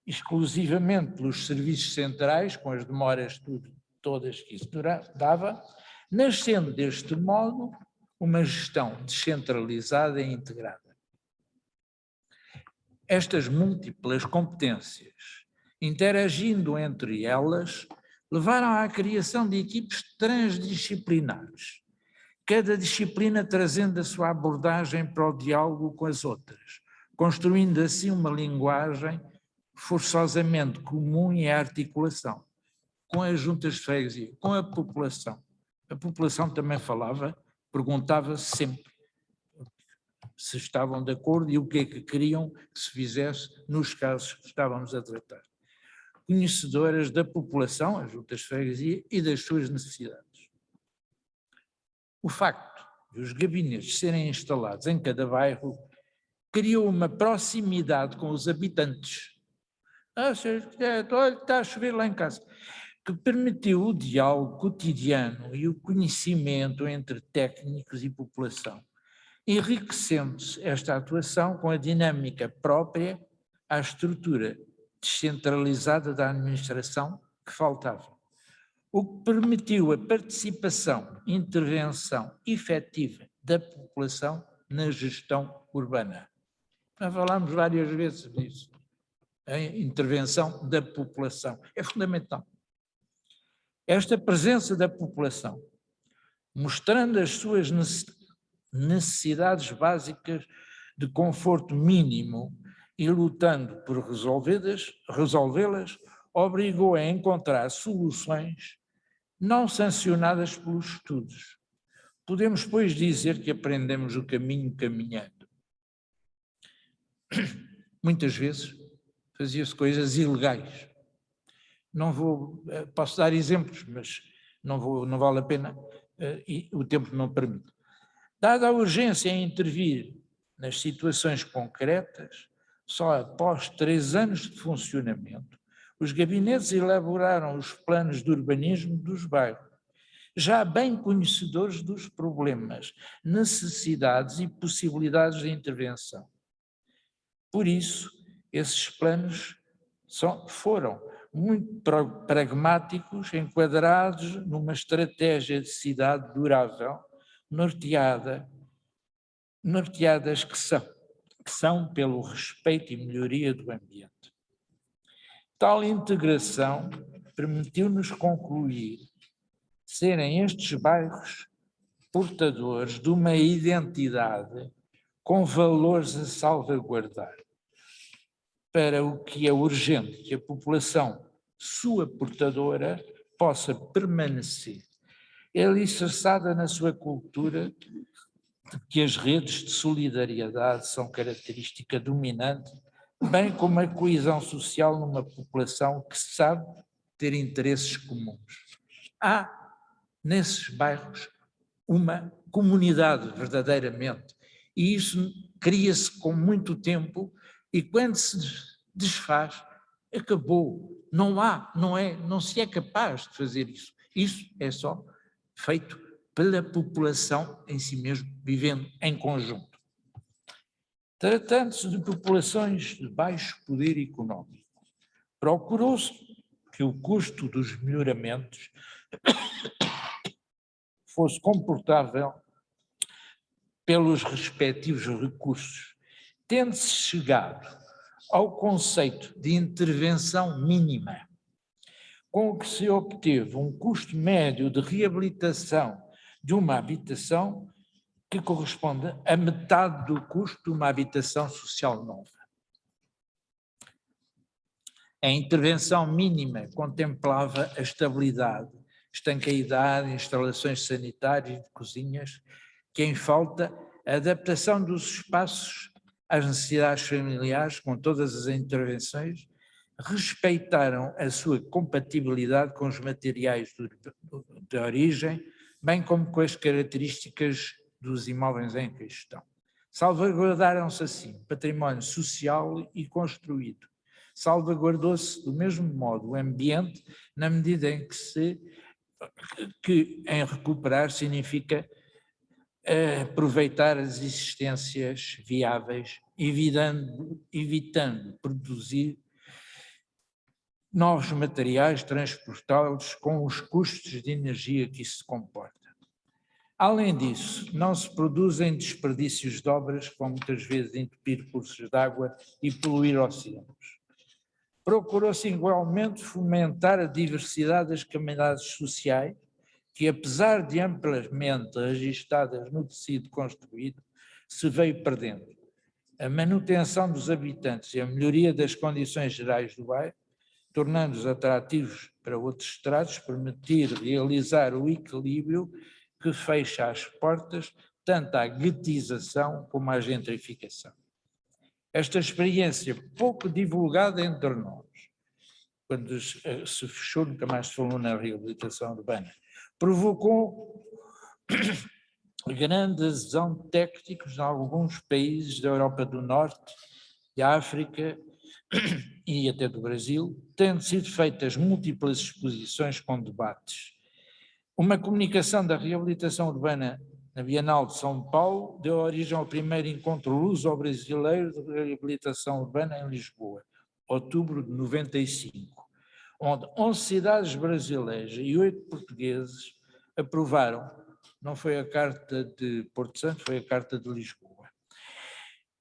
exclusivamente pelos serviços centrais, com as demoras todas que isso dava, nascendo deste modo uma gestão descentralizada e integrada. Estas múltiplas competências, interagindo entre elas, levaram à criação de equipes transdisciplinares, cada disciplina trazendo a sua abordagem para o diálogo com as outras, construindo assim uma linguagem forçosamente comum e a articulação, com as juntas de freguesia, com a população. A população também falava, perguntava sempre se estavam de acordo e o que é que queriam que se fizesse nos casos que estávamos a tratar. Conhecedoras da população, as juntas de freguesia, e das suas necessidades. O facto de os gabinetes serem instalados em cada bairro criou uma proximidade com os habitantes. Olha, está a chover lá em casa. Que permitiu o diálogo cotidiano e o conhecimento entre técnicos e população, enriquecendo-se esta atuação com a dinâmica própria à estrutura descentralizada da administração que faltava, o que permitiu a participação, intervenção efetiva da população na gestão urbana. Nós falámos várias vezes disso. A intervenção da população é fundamental. Esta presença da população, mostrando as suas necessidades básicas de conforto mínimo e lutando por resolvê-las, obrigou a encontrar soluções não sancionadas pelos estudos. Podemos, pois, dizer que aprendemos o caminho caminhando. Muitas vezes fazia-se coisas ilegais. Posso dar exemplos, mas não vale a pena e o tempo não permite. Dada a urgência em intervir nas situações concretas, só após 3 anos de funcionamento, os gabinetes elaboraram os planos de urbanismo dos bairros, já bem conhecedores dos problemas, necessidades e possibilidades de intervenção. Por isso, esses planos foram muito pragmáticos, enquadrados numa estratégia de cidade durável, norteadas que são pelo respeito e melhoria do ambiente. Tal integração permitiu-nos concluir serem estes bairros portadores de uma identidade com valores a salvaguardar, para o que é urgente que a população, sua portadora, possa permanecer alicerçada na sua cultura, de que as redes de solidariedade são característica dominante, bem como a coesão social numa população que sabe ter interesses comuns. Há, nesses bairros, uma comunidade verdadeiramente, e isso cria-se com muito tempo, e quando se desfaz, acabou. Não se é capaz de fazer isso. Isso é só feito pela população em si mesmo, vivendo em conjunto. Tratando-se de populações de baixo poder económico, procurou-se que o custo dos melhoramentos fosse comportável pelos respectivos recursos, tendo-se chegado ao conceito de intervenção mínima, com o que se obteve um custo médio de reabilitação de uma habitação que corresponde a metade do custo de uma habitação social nova. A intervenção mínima contemplava a estabilidade, estanqueidade, instalações sanitárias e de cozinhas, que em falta a adaptação dos espaços às necessidades familiares, com todas as intervenções, respeitaram a sua compatibilidade com os materiais de origem, bem como com as características dos imóveis em questão. Salvaguardaram-se assim património social e construído. Salvaguardou-se do mesmo modo o ambiente, na medida em que em recuperar significa aproveitar as existências viáveis, evitando produzir novos materiais, transportá-los com os custos de energia que isso comporta. Além disso, não se produzem desperdícios de obras que vão muitas vezes entupir cursos de água e poluir oceanos. Procurou-se igualmente fomentar a diversidade das camadadas sociais, que apesar de amplamente registadas no tecido construído, se veio perdendo. A manutenção dos habitantes e a melhoria das condições gerais do bairro, tornando-os atrativos para outros estratos, permitir realizar o equilíbrio que fecha as portas tanto à guetização como à gentrificação. Esta experiência, pouco divulgada entre nós, quando se fechou, nunca mais se falou na reabilitação urbana, provocou grande adesão de técnicos em alguns países da Europa do Norte, da África e até do Brasil, tendo sido feitas múltiplas exposições com debates. Uma comunicação da reabilitação urbana na Bienal de São Paulo deu origem ao primeiro encontro luso-brasileiro de reabilitação urbana em Lisboa, outubro de 95, onde 11 cidades brasileiras e 8 portugueses aprovaram, não foi a Carta de Porto Santo, foi a Carta de Lisboa,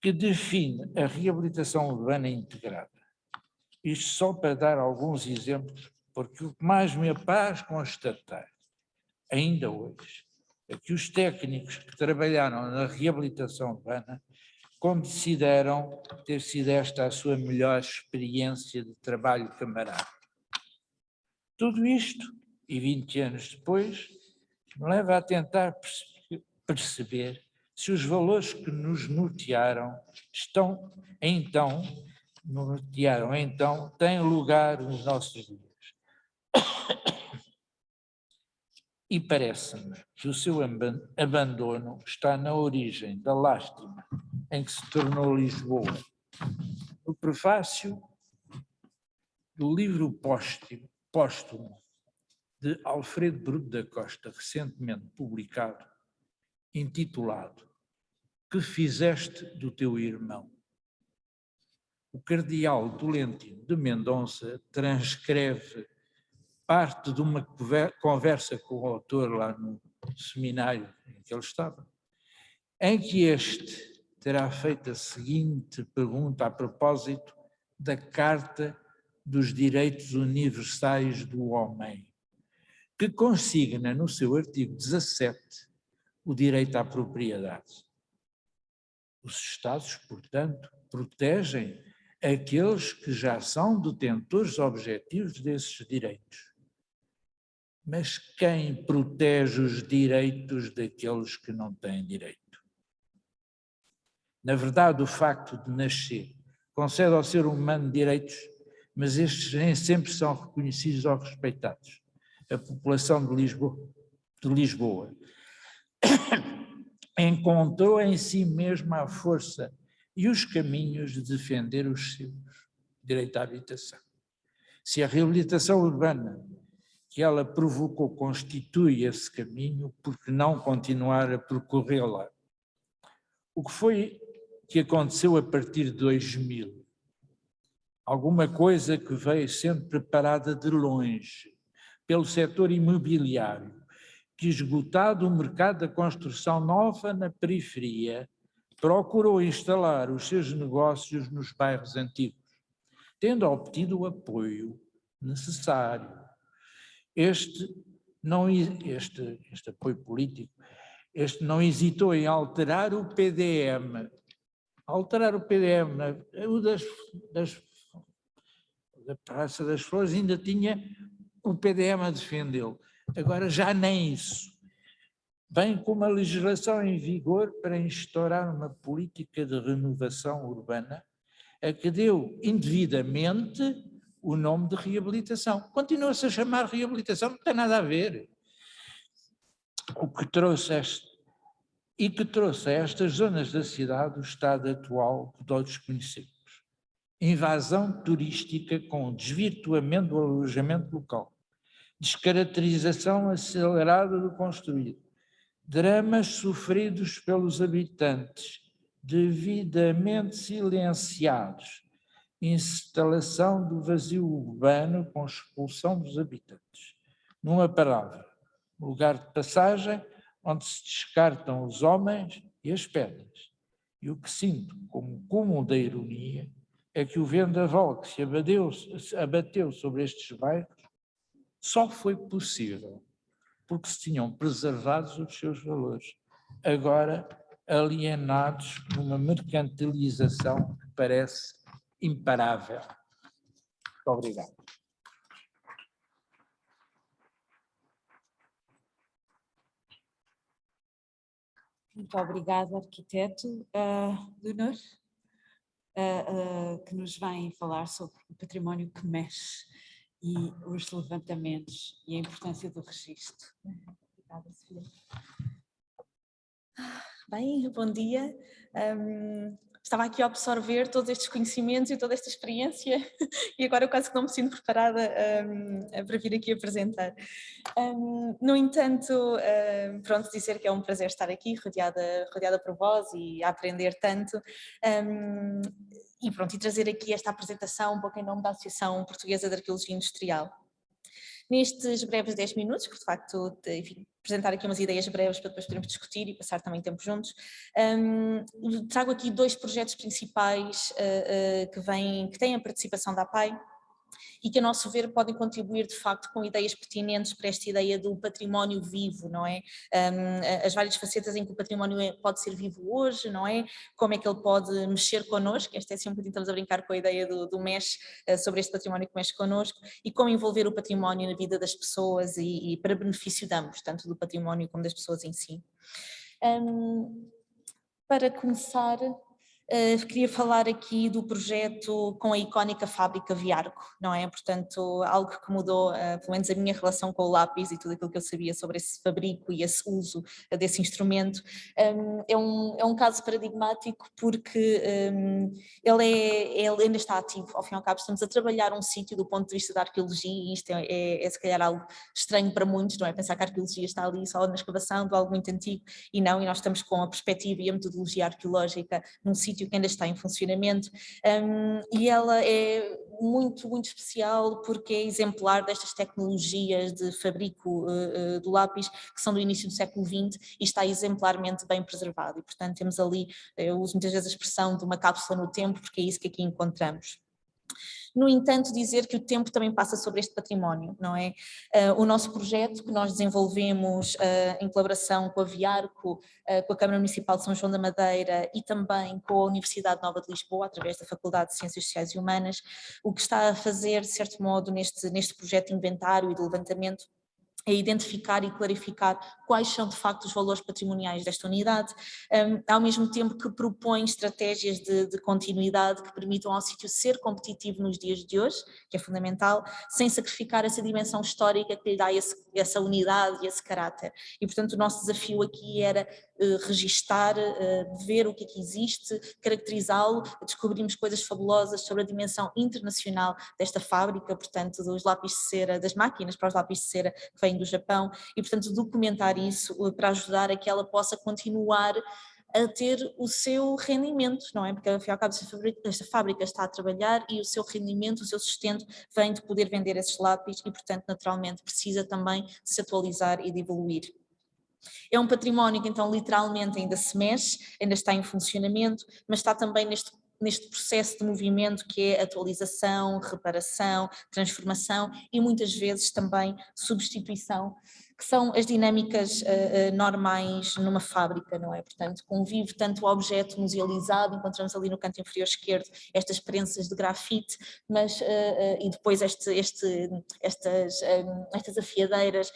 que define a reabilitação urbana integrada. Isto só para dar alguns exemplos, porque o que mais me apraz constatar, ainda hoje, é que os técnicos que trabalharam na reabilitação urbana consideram ter sido esta a sua melhor experiência de trabalho camarada. Tudo isto, e 20 anos depois, me leva a tentar perceber se os valores que nos nortearam têm lugar nos nossos dias. E parece-me que o seu abandono está na origem da lástima em que se tornou Lisboa. No prefácio do livro póstumo de Alfredo Bruto da Costa, recentemente publicado, intitulado Que fizeste do teu irmão? O cardeal Tolentino de Mendonça transcreve parte de uma conversa com o autor lá no seminário em que ele estava, em que este terá feito a seguinte pergunta a propósito da Carta dos Direitos Universais do Homem, que consigna no seu artigo 17 o direito à propriedade. Os Estados, portanto, protegem aqueles que já são detentores objetivos desses direitos. Mas quem protege os direitos daqueles que não têm direito? Na verdade, o facto de nascer concede ao ser humano direitos, mas estes nem sempre são reconhecidos ou respeitados. A população de Lisboa encontrou em si mesma a força e os caminhos de defender os seus direitos à habitação. Se a reabilitação urbana que ela provocou constitui esse caminho, por que não continuar a percorrê-la? O que foi que aconteceu a partir de 2000? Alguma coisa que veio sendo preparada de longe pelo setor imobiliário, que, esgotado o mercado da construção nova na periferia, procurou instalar os seus negócios nos bairros antigos, tendo obtido o apoio necessário. Este apoio político, este não hesitou em alterar o PDM. Alterar o PDM, o da Praça das Flores ainda tinha o PDM a defendê-lo. Agora já nem isso. bem como a legislação em vigor para instaurar uma política de renovação urbana a que deu indevidamente o nome de reabilitação. Continua-se a chamar reabilitação, não tem nada a ver. O que trouxe a estas zonas da cidade o estado atual que todos conhecemos. Invasão turística com desvirtuamento do alojamento local, descaracterização acelerada do construído, dramas sofridos pelos habitantes, devidamente silenciados, instalação do vazio urbano com expulsão dos habitantes. Numa palavra, lugar de passagem onde se descartam os homens e as pedras. E o que sinto como cúmulo da ironia é que o vendaval que se abateu sobre estes bairros só foi possível porque se tinham preservado os seus valores, agora alienados numa mercantilização que parece imparável. Muito obrigado.
Muito obrigada, arquiteto. Leonor, que nos vem falar sobre o património que mexe e os levantamentos e a importância do registro. Obrigada, Sofia.
Bem, bom dia. Estava aqui a absorver todos estes conhecimentos e toda esta experiência e agora eu quase que não me sinto preparada para vir aqui apresentar. No entanto, pronto, dizer que é um prazer estar aqui rodeada por vós e a aprender tanto. E pronto, e trazer aqui esta apresentação um pouco em nome da Associação Portuguesa de Arqueologia Industrial. Nestes breves 10 minutos, que de facto, enfim, apresentar aqui umas ideias breves para depois podermos discutir e passar também tempo juntos, trago aqui 2 projetos principais que têm a participação da APAI e que, a nosso ver, podem contribuir de facto com ideias pertinentes para esta ideia do património vivo, não é? As várias facetas em que o património pode ser vivo hoje, não é? Como é que ele pode mexer connosco, esta é assim um bocadinho, estamos a brincar com a ideia do mexe, sobre este património que mexe connosco, e como envolver o património na vida das pessoas e para benefício de ambos, tanto do património como das pessoas em si. Para começar, queria falar aqui do projeto com a icónica fábrica Viarco, não é? Portanto, algo que mudou, pelo menos a minha relação com o lápis e tudo aquilo que eu sabia sobre esse fabrico e esse uso desse instrumento. É um caso paradigmático porque ele ainda está ativo, ao fim e ao cabo estamos a trabalhar um sítio do ponto de vista da arqueologia e isto é se calhar algo estranho para muitos, não é? Pensar que a arqueologia está ali só na escavação de algo muito antigo e não, e nós estamos com a perspectiva e a metodologia arqueológica num sítio que ainda está em funcionamento, e ela é muito, muito especial porque é exemplar destas tecnologias de fabrico do lápis que são do início do século XX e está exemplarmente bem preservado e portanto temos ali, eu uso muitas vezes a expressão de uma cápsula no tempo porque é isso que aqui encontramos. No entanto, dizer que o tempo também passa sobre este património, não é? O nosso projeto que nós desenvolvemos em colaboração com a Viarco, com a Câmara Municipal de São João da Madeira e também com a Universidade Nova de Lisboa, através da Faculdade de Ciências Sociais e Humanas, o que está a fazer, de certo modo, neste projeto de inventário e de levantamento, é identificar e clarificar quais são de facto os valores patrimoniais desta unidade, ao mesmo tempo que propõe estratégias de continuidade que permitam ao sítio ser competitivo nos dias de hoje, que é fundamental, sem sacrificar essa dimensão histórica que lhe dá essa unidade e esse caráter. E portanto o nosso desafio aqui era registar, ver o que aqui existe, caracterizá-lo, descobrimos coisas fabulosas sobre a dimensão internacional desta fábrica, portanto dos lápis de cera, das máquinas para os lápis de cera que vêm do Japão e portanto documentar isso para ajudar a que ela possa continuar a ter o seu rendimento, não é? Porque ao fim e ao cabo esta fábrica está a trabalhar e o seu rendimento, o seu sustento vem de poder vender esses lápis e portanto naturalmente precisa também de se atualizar e de evoluir. É um património que então literalmente ainda se mexe, ainda está em funcionamento, mas está também neste processo de movimento que é atualização, reparação, transformação e muitas vezes também substituição que são as dinâmicas normais numa fábrica, não é? Portanto, convive tanto o objeto musealizado, encontramos ali no canto inferior esquerdo estas prensas de grafite, mas e depois estas afiadeiras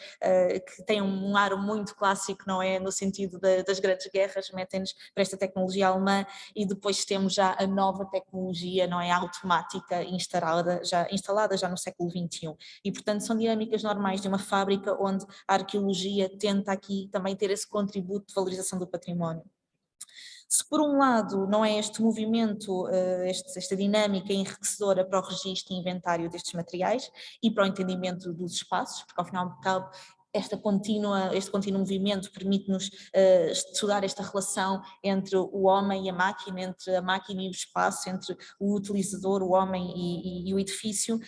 que têm um ar muito clássico, não é? No sentido das grandes guerras, metem-nos para esta tecnologia alemã, e depois temos já a nova tecnologia, não é? Automática instalada já no século XXI. E, portanto, são dinâmicas normais de uma fábrica onde a arqueologia tenta aqui também ter esse contributo de valorização do património. Se por um lado não é este movimento, esta dinâmica enriquecedora para o registro e inventário destes materiais e para o entendimento dos espaços, porque ao final do cabo este contínuo movimento permite-nos estudar esta relação entre o homem e a máquina, entre a máquina e o espaço, entre o utilizador, o homem e o edifício,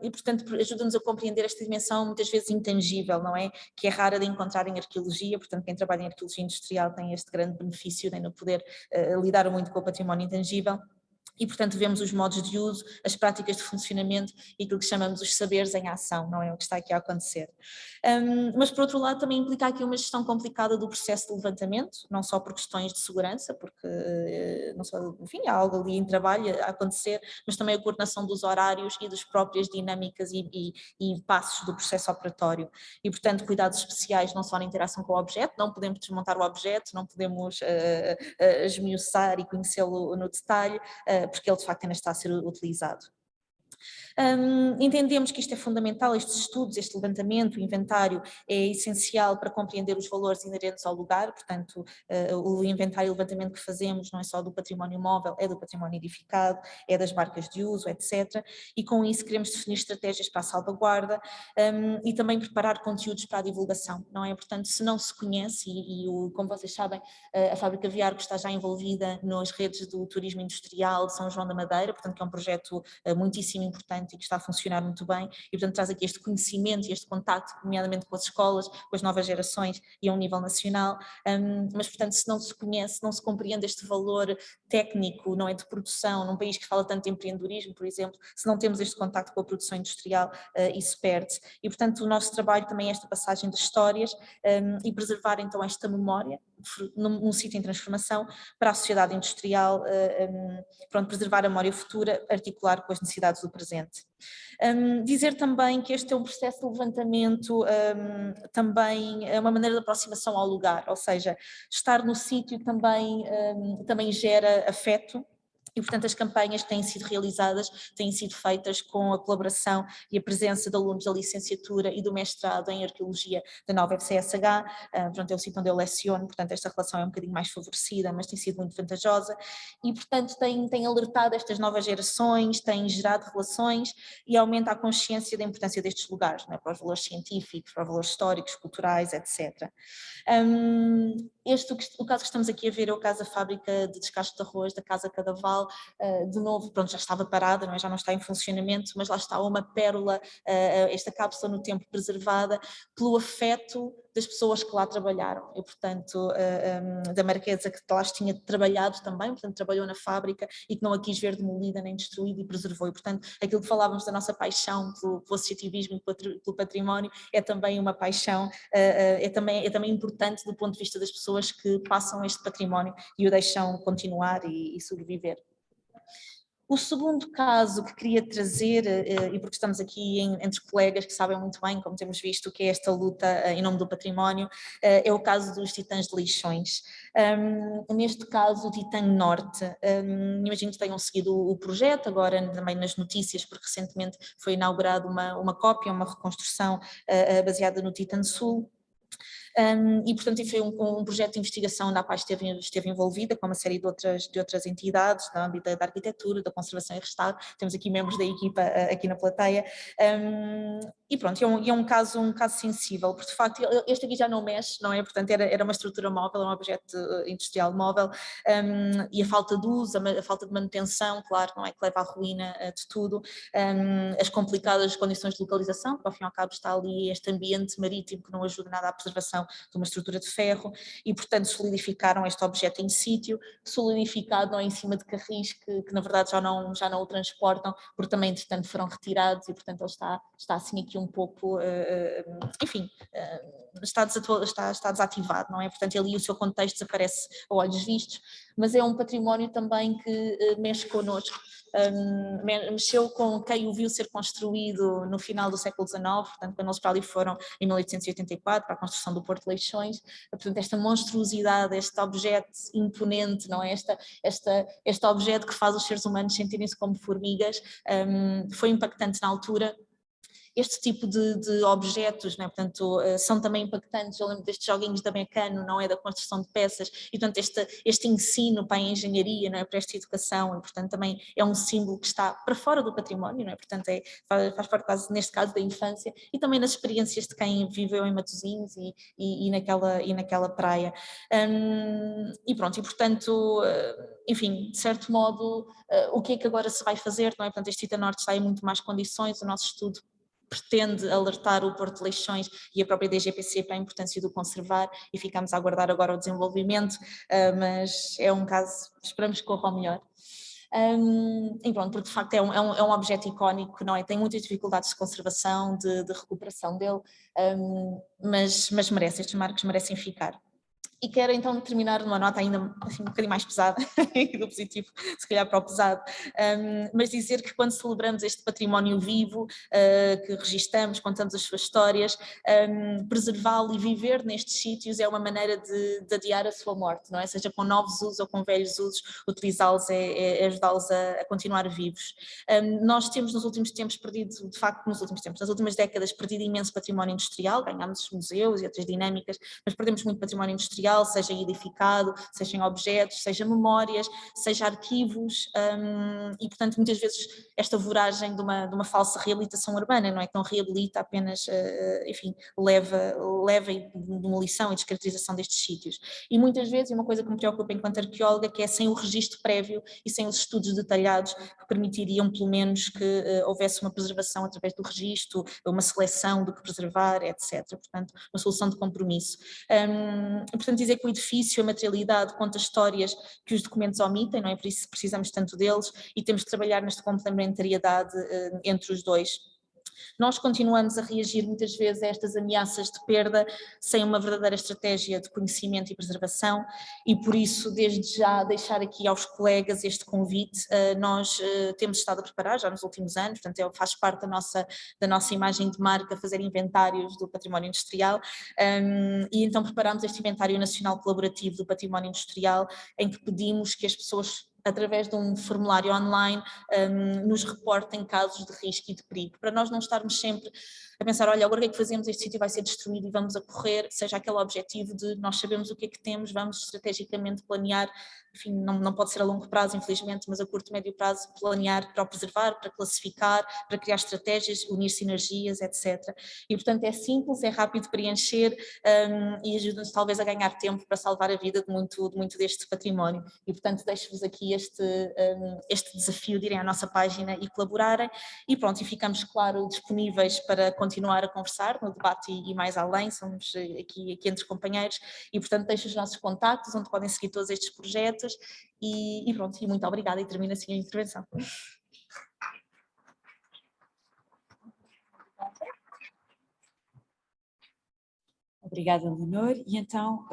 e portanto ajuda-nos a compreender esta dimensão muitas vezes intangível, não é? Que é rara de encontrar em arqueologia, portanto quem trabalha em arqueologia industrial tem este grande benefício de no poder lidar muito com o património intangível. E, portanto, vemos os modos de uso, as práticas de funcionamento e aquilo que chamamos os saberes em ação, não é o que está aqui a acontecer. Mas, por outro lado, também implica aqui uma gestão complicada do processo de levantamento, não só por questões de segurança, porque, não só, enfim, há algo ali em trabalho a acontecer, mas também a coordenação dos horários e das próprias dinâmicas e passos do processo operatório. E, portanto, cuidados especiais não só na interação com o objeto, não podemos desmontar o objeto, não podemos esmiuçar e conhecê-lo no detalhe, porque ele de facto ainda está a ser utilizado. Entendemos que isto é fundamental, estes estudos, este levantamento, o inventário é essencial para compreender os valores inerentes ao lugar, portanto o inventário e o levantamento que fazemos não é só do património móvel, é do património edificado, é das marcas de uso, etc. E com isso queremos definir estratégias para a salvaguarda e também preparar conteúdos para a divulgação, não é? Portanto, se não se conhece, como vocês sabem, a Fábrica Viarco está já envolvida nas redes do turismo industrial de São João da Madeira, portanto que é um projeto muitíssimo importante e que está a funcionar muito bem, e portanto traz aqui este conhecimento e este contacto, nomeadamente com as escolas, com as novas gerações e a um nível nacional, mas portanto se não se conhece, não se compreende este valor técnico, não é, de produção, num país que fala tanto de empreendedorismo, por exemplo, se não temos este contacto com a produção industrial, isso perde-se. E portanto o nosso trabalho também é esta passagem de histórias e preservar então esta memória num sítio em transformação para a sociedade industrial, pronto, preservar a memória futura, articular com as necessidades do presente. Dizer também que este é um processo de levantamento, também é uma maneira de aproximação ao lugar, ou seja, estar no sítio também gera afeto. E, portanto, as campanhas que têm sido realizadas têm sido feitas com a colaboração e a presença de alunos da licenciatura e do mestrado em Arqueologia da nova FCSH, portanto, é o sítio onde eu leciono, portanto, esta relação é um bocadinho mais favorecida, mas tem sido muito vantajosa e, portanto, tem alertado estas novas gerações, tem gerado relações e aumenta a consciência da importância destes lugares, não é? Para os valores científicos, para os valores históricos, culturais, etc. O caso que estamos aqui a ver é o caso da fábrica de descasco de arroz da Casa Cadaval, de novo, pronto, já estava parada, não é? Já não está em funcionamento, mas lá está uma pérola, esta cápsula no tempo preservada pelo afeto das pessoas que lá trabalharam e, portanto, da marquesa que lá tinha trabalhado também, portanto, trabalhou na fábrica e que não a quis ver demolida nem destruída e preservou. E, portanto, aquilo que falávamos da nossa paixão pelo associativismo e pelo património é também uma paixão, é também importante do ponto de vista das pessoas que passam este património e o deixam continuar e sobreviver. O segundo caso que queria trazer, e porque estamos aqui entre colegas que sabem muito bem, como temos visto, que é esta luta em nome do património, é o caso dos Titãs de Leixões. Neste caso, o Titã Norte, imagino que tenham seguido o projeto, agora também nas notícias, porque recentemente foi inaugurada uma cópia, uma reconstrução baseada no Titã Sul. E portanto foi um projeto de investigação onde a PAI esteve envolvida com uma série de outras entidades no âmbito da arquitetura, da conservação e restauro, temos aqui membros da equipa aqui na plateia, e pronto, é um caso sensível, porque de facto este aqui já não mexe, não é? Portanto era uma estrutura móvel, era um objeto industrial móvel, e a falta de uso, a falta de manutenção, claro, não é, que leva à ruína de tudo, as complicadas condições de localização, que ao fim e ao cabo está ali este ambiente marítimo que não ajuda nada à preservação de uma estrutura de ferro e, portanto, solidificaram este objeto em sítio, solidificado em cima de carris que na verdade já não o transportam, porque também, entretanto, foram retirados e, portanto, ele está assim aqui um pouco, enfim, está desativado, não é? Portanto, ali o seu contexto desaparece a olhos vistos, mas é um património também que mexe connosco. Mexeu com quem o viu ser construído no final do século XIX, portanto, quando eles para ali foram em 1884, para a construção do Porto de Leixões, portanto, esta monstruosidade, este objeto imponente, não é? Este objeto que faz os seres humanos sentirem-se como formigas, foi impactante na altura. Este tipo de objetos, não é? Portanto, são também impactantes. Eu lembro destes joguinhos da Mecano, não é? Da construção de peças, e portanto este ensino para a engenharia, não é? Para esta educação, e portanto também é um símbolo que está para fora do património, não é? Portanto faz parte quase, neste caso, da infância, e também nas experiências de quem viveu em Matosinhos e naquela praia. E pronto, e portanto, enfim, de certo modo, o que é que agora se vai fazer, não é? Portanto, este Cita Norte está em muito mais condições, o nosso estudo pretende alertar o Porto de Leixões e a própria DGPC para a importância do conservar, e ficamos a aguardar agora o desenvolvimento, mas é um caso, esperamos que corra ao melhor. E pronto, porque de facto é um objeto icónico, não é? Tem muitas dificuldades de conservação, de recuperação dele, mas merece, estes marcos merecem ficar. E quero então terminar numa nota ainda assim, um bocadinho mais pesada, do positivo, se calhar para o pesado, mas dizer que quando celebramos este património vivo, que registamos, contamos as suas histórias, preservá-lo e viver nestes sítios é uma maneira de adiar a sua morte, não é? Seja com novos usos ou com velhos usos, utilizá-los é ajudá-los a continuar vivos. Nós temos nos últimos tempos perdido, de facto nas últimas décadas perdido imenso património industrial, ganhámos museus e outras dinâmicas, mas perdemos muito património industrial, seja edificado, seja em objetos, seja memórias, seja arquivos, e portanto muitas vezes esta voragem de uma falsa reabilitação urbana, não é? Que não reabilita, apenas, enfim, leva em demolição e descaracterização destes sítios. E muitas vezes, uma coisa que me preocupa enquanto arqueóloga, que é sem o registro prévio e sem os estudos detalhados que permitiriam pelo menos que houvesse uma preservação através do registro, uma seleção do que preservar, etc. Portanto, uma solução de compromisso. Portanto, dizer que o edifício, a materialidade, conta histórias que os documentos omitem, não é? Por isso precisamos tanto deles e temos de trabalhar nesta complementariedade entre os dois. Nós continuamos a reagir muitas vezes a estas ameaças de perda sem uma verdadeira estratégia de conhecimento e preservação, e por isso desde já deixar aqui aos colegas este convite. Nós temos estado a preparar já nos últimos anos, portanto faz parte da nossa imagem de marca fazer inventários do património industrial, e então preparamos este inventário nacional colaborativo do património industrial, em que pedimos que as pessoas, através de um formulário online, nos reportem casos de risco e de perigo, para nós não estarmos sempre a pensar, olha, agora o que é que fazemos, este sítio vai ser destruído e vamos a correr, seja aquele objetivo de nós sabemos o que é que temos, vamos estrategicamente planear, enfim, não pode ser a longo prazo, infelizmente, mas a curto e médio prazo, planear para o preservar, para classificar, para criar estratégias, unir sinergias, etc. E portanto é simples, é rápido de preencher, e ajuda-nos talvez a ganhar tempo para salvar a vida de muito deste património. E portanto deixo-vos aqui este desafio de irem à nossa página e colaborarem, e pronto, e ficamos, claro, disponíveis para continuar a conversar no debate e mais além, somos aqui entre companheiros, e portanto deixo os nossos contactos, onde podem seguir todos estes projetos, e pronto, e muito obrigada, e termino assim a intervenção.
Obrigada, Leonor. E então,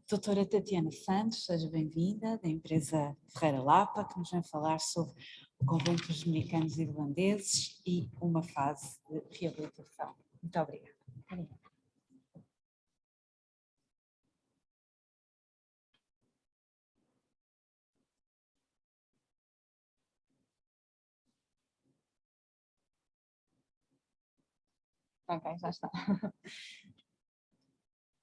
doutora Tatiana Santos, seja bem-vinda, da empresa Ferreira Lapa, que nos vem falar sobre o convento dos dominicanos irlandeses e uma fase de reabilitação. Muito obrigada.
Ok, já está.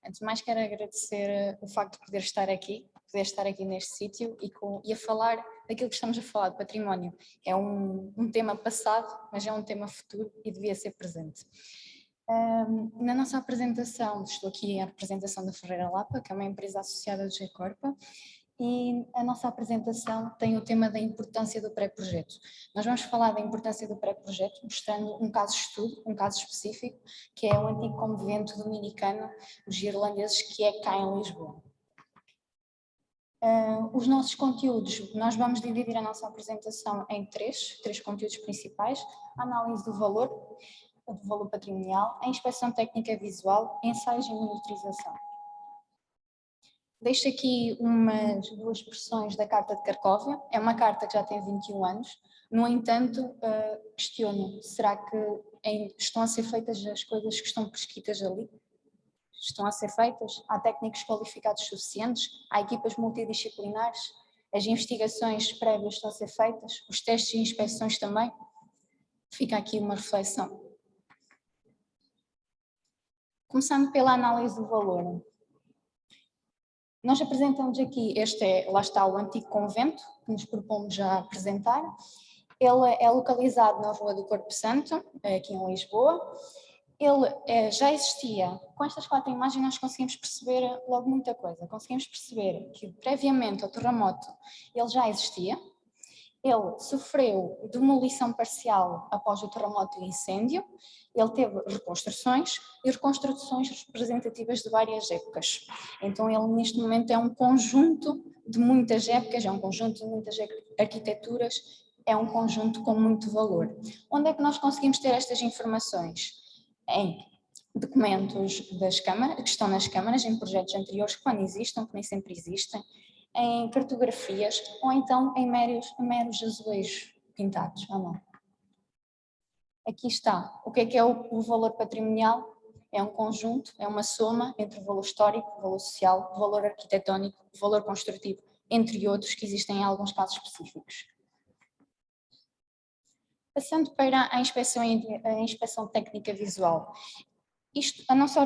Antes de mais quero agradecer o facto de poder estar aqui neste sítio e a falar daquilo que estamos a falar, de património. É um tema passado, mas é um tema futuro e devia ser presente. Na nossa apresentação, estou aqui em representação da Ferreira Lapa, que é uma empresa associada do G-Corpa, e a nossa apresentação tem o tema da importância do pré-projeto. Nós vamos falar da importância do pré-projeto, mostrando um caso de estudo, um caso específico, que é o antigo convento dominicano dos irlandeses, que é cá em Lisboa. Os nossos conteúdos, nós vamos dividir a nossa apresentação em três conteúdos principais: a análise do valor patrimonial, a inspeção técnica visual, ensaios e monitorização. Deixo aqui duas versões da Carta de Cracóvia. É uma carta que já tem 21 anos, no entanto, questiono, será que estão a ser feitas as coisas que estão prescritas ali? Estão a ser feitas? Há técnicos qualificados suficientes? Há equipas multidisciplinares? As investigações prévias estão a ser feitas? Os testes e inspeções também? Fica aqui uma reflexão. Começando pela análise do valor. Nós apresentamos aqui, lá está o antigo convento, que nos propomos já apresentar. Ele é localizado na Rua do Corpo Santo, aqui em Lisboa. Ele já existia. Com estas 4 imagens nós conseguimos perceber logo muita coisa. Conseguimos perceber que previamente ao terremoto ele já existia. Ele sofreu demolição parcial após o terremoto e o incêndio. Ele teve reconstruções e reconstruções representativas de várias épocas. Então ele neste momento é um conjunto de muitas épocas, é um conjunto de muitas arquiteturas, é um conjunto com muito valor. Onde é que nós conseguimos ter estas informações? Em documentos das câmaras, que estão nas câmaras, em projetos anteriores, que quando existam, que nem sempre existem, em cartografias ou então em meros azulejos pintados à mão. Aqui está. O que é o valor patrimonial? É um conjunto, é uma soma entre o valor histórico, o valor social, o valor arquitetónico, o valor construtivo, entre outros que existem em alguns casos específicos. Passando para a inspeção técnica visual. A nossa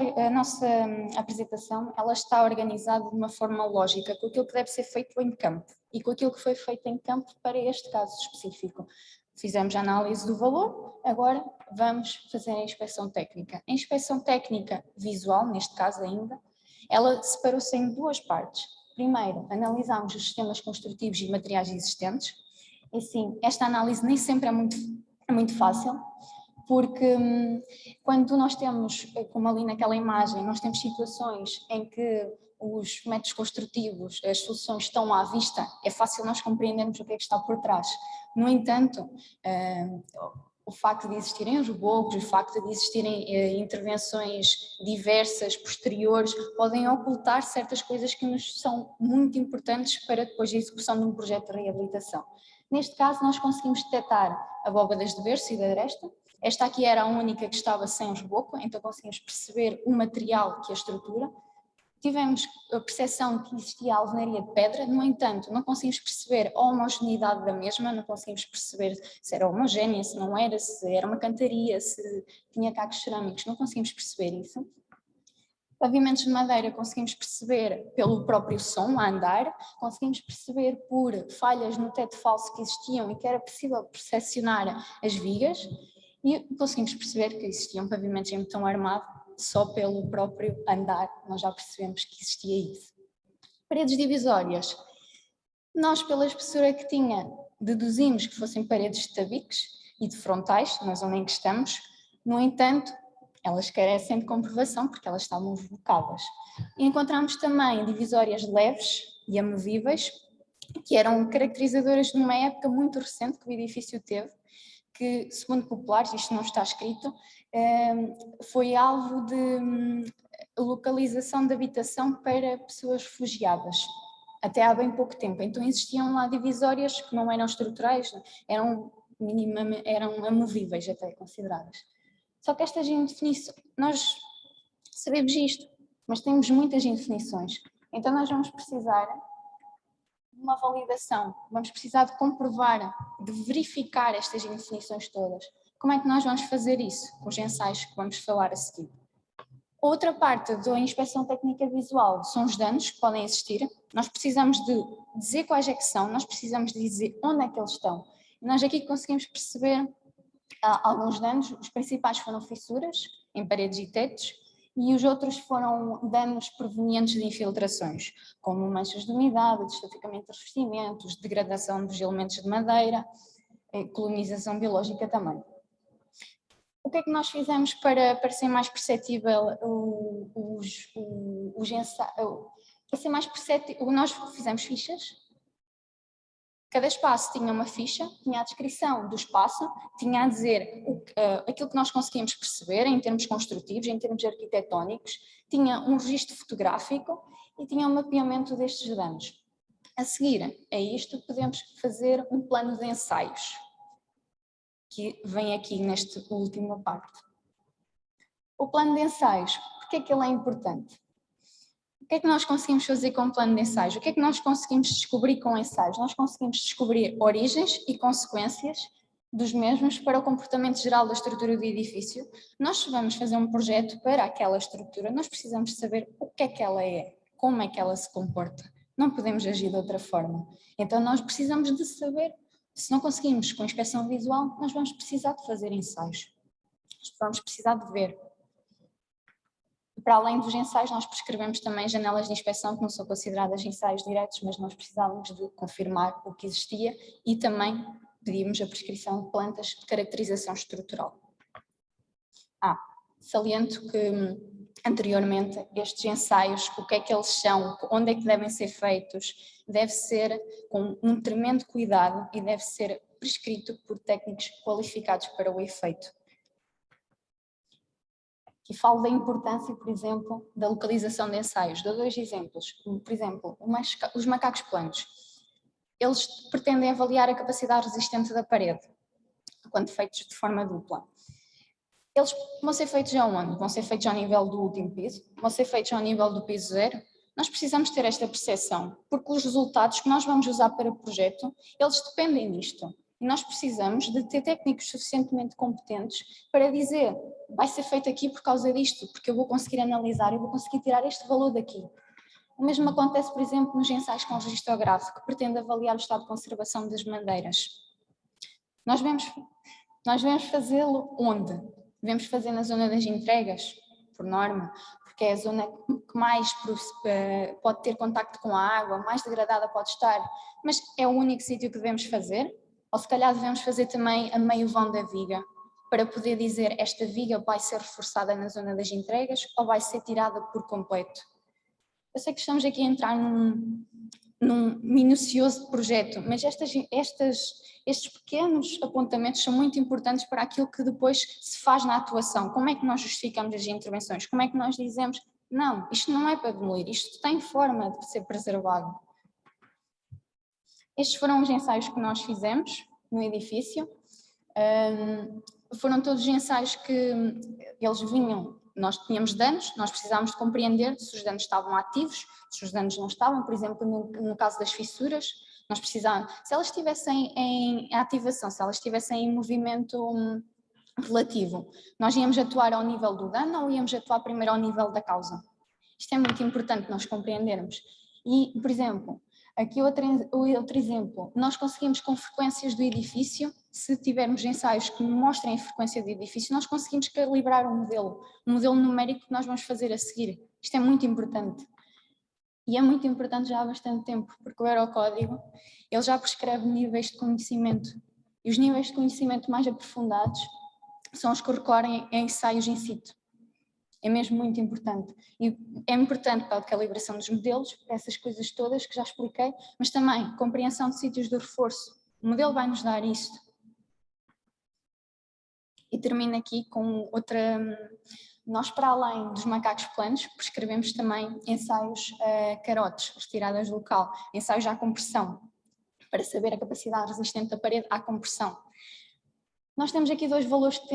apresentação ela está organizada de uma forma lógica com aquilo que deve ser feito em campo e com aquilo que foi feito em campo para este caso específico. Fizemos a análise do valor, agora vamos fazer a inspeção técnica. A inspeção técnica visual, neste caso ainda, ela separou-se em 2 partes. Primeiro, analisámos os sistemas construtivos e materiais existentes. E sim, esta análise nem sempre é muito fácil, porque quando nós temos, como ali naquela imagem, nós temos situações em que os métodos construtivos, as soluções estão à vista, é fácil nós compreendermos o que é que está por trás. No entanto, o facto de existirem os rebolos, o facto de existirem intervenções diversas, posteriores, podem ocultar certas coisas que nos são muito importantes para depois a execução de um projeto de reabilitação. Neste caso, nós conseguimos detectar abóbadas de berço e de aresta. Esta aqui era a única que estava sem os reboco, então conseguimos perceber o material que a estrutura. Tivemos a percepção que existia a alvenaria de pedra, no entanto, não conseguimos perceber a homogeneidade da mesma, não conseguimos perceber se era homogénea, se não era, se era uma cantaria, se tinha cacos cerâmicos, não conseguimos perceber isso. Pavimentos de madeira conseguimos perceber pelo próprio som a andar, conseguimos perceber por falhas no teto falso que existiam e que era possível percepcionar as vigas, e conseguimos perceber que existiam pavimentos em betão armado só pelo próprio andar, nós já percebemos que existia isso. Paredes divisórias. Nós, pela espessura que tinha, deduzimos que fossem paredes de tabiques e de frontais, na zona em que estamos. No entanto, elas carecem de comprovação porque elas estavam blocadas. E encontramos também divisórias leves e amovíveis, que eram caracterizadoras de uma época muito recente que o edifício teve, que, segundo populares, isto não está escrito, foi alvo de localização de habitação para pessoas refugiadas, até há bem pouco tempo. Então existiam lá divisórias que não eram estruturais, eram amovíveis até consideradas. Só que estas indefinições, nós sabemos isto, mas temos muitas indefinições. Então nós vamos precisar de uma validação, vamos precisar de comprovar, de verificar estas indefinições todas. Como é que nós vamos fazer isso? Com os ensaios que vamos falar a seguir. Outra parte da inspeção técnica visual são os danos que podem existir. Nós precisamos de dizer quais é que são, nós precisamos de dizer onde é que eles estão. E nós aqui conseguimos perceber alguns danos. Os principais foram fissuras em paredes e tetos e os outros foram danos provenientes de infiltrações, como manchas de umidade, destatificamento de revestimentos, degradação dos elementos de madeira, colonização biológica também. O que é que nós fizemos para ser mais perceptível os ensaios? Para ser mais perceptível, nós fizemos fichas. Cada espaço tinha uma ficha, tinha a descrição do espaço, tinha a dizer aquilo que nós conseguimos perceber em termos construtivos, em termos arquitetónicos, tinha um registro fotográfico e tinha um mapeamento destes danos. A seguir a isto, podemos fazer um plano de ensaios, que vem aqui nesta última parte. O plano de ensaios, porque é que ele é importante? O que é que nós conseguimos fazer com o plano de ensaios? O que é que nós conseguimos descobrir com ensaios? Nós conseguimos descobrir origens e consequências dos mesmos para o comportamento geral da estrutura do edifício. Nós, se vamos fazer um projeto para aquela estrutura, nós precisamos saber o que é que ela é, como é que ela se comporta. Não podemos agir de outra forma. Então nós precisamos de saber. Se não conseguimos com a inspeção visual, nós vamos precisar de fazer ensaios. Vamos precisar de ver. Para além dos ensaios, nós prescrevemos também janelas de inspeção que não são consideradas ensaios diretos, mas nós precisávamos de confirmar o que existia e também pedimos a prescrição de plantas de caracterização estrutural. Saliento que anteriormente estes ensaios, o que é que eles são, onde é que devem ser feitos, deve ser com um tremendo cuidado e deve ser prescrito por técnicos qualificados para o efeito. E falo da importância, por exemplo, da localização de ensaios. Dou 2 exemplos. Por exemplo, os macacos planos. Eles pretendem avaliar a capacidade resistente da parede, quando feitos de forma dupla. Eles vão ser feitos aonde? Vão ser feitos ao nível do último piso? Vão ser feitos ao nível do piso 0? Nós precisamos ter esta percepção, porque os resultados que nós vamos usar para o projeto, eles dependem disto. E nós precisamos de ter técnicos suficientemente competentes para dizer, vai ser feito aqui por causa disto, porque eu vou conseguir analisar, eu vou conseguir tirar este valor daqui. O mesmo acontece, por exemplo, nos ensaios com registro gráfico, que pretende avaliar o estado de conservação das madeiras. Nós devemos fazê-lo onde? Devemos fazer na zona das entregas, por norma, porque é a zona que mais pode ter contacto com a água, mais degradada pode estar, mas é o único sítio que devemos fazer. Ou se calhar devemos fazer também a meio vão da viga, para poder dizer esta viga vai ser reforçada na zona das entregas ou vai ser tirada por completo. Eu sei que estamos aqui a entrar num minucioso projeto, mas estes pequenos apontamentos são muito importantes para aquilo que depois se faz na atuação. Como é que nós justificamos as intervenções? Como é que nós dizemos, não, isto não é para demolir, isto tem forma de ser preservado. Estes foram os ensaios que nós fizemos no edifício. Foram todos os ensaios que eles vinham. Nós tínhamos danos, nós precisávamos de compreender se os danos estavam ativos, se os danos não estavam, por exemplo, no caso das fissuras, nós precisávamos, se elas estivessem em ativação, se elas estivessem em movimento relativo, nós íamos atuar ao nível do dano ou íamos atuar primeiro ao nível da causa? Isto é muito importante nós compreendermos. E, por exemplo, aqui outro exemplo, nós conseguimos com frequências do edifício, se tivermos ensaios que mostrem a frequência do edifício, nós conseguimos calibrar um modelo numérico que nós vamos fazer a seguir. Isto é muito importante. E é muito importante já há bastante tempo, porque o Eurocódigo, ele já prescreve níveis de conhecimento. E os níveis de conhecimento mais aprofundados são os que recorrem a ensaios in situ. É mesmo muito importante. E é importante para a calibração dos modelos, para essas coisas todas que já expliquei, mas também compreensão de sítios de reforço. O modelo vai nos dar isto. E termino aqui com outra... Nós, para além dos macacos planos, prescrevemos também ensaios carotes, retiradas do local, ensaios à compressão, para saber a capacidade resistente da parede à compressão. Nós temos aqui 2 valores de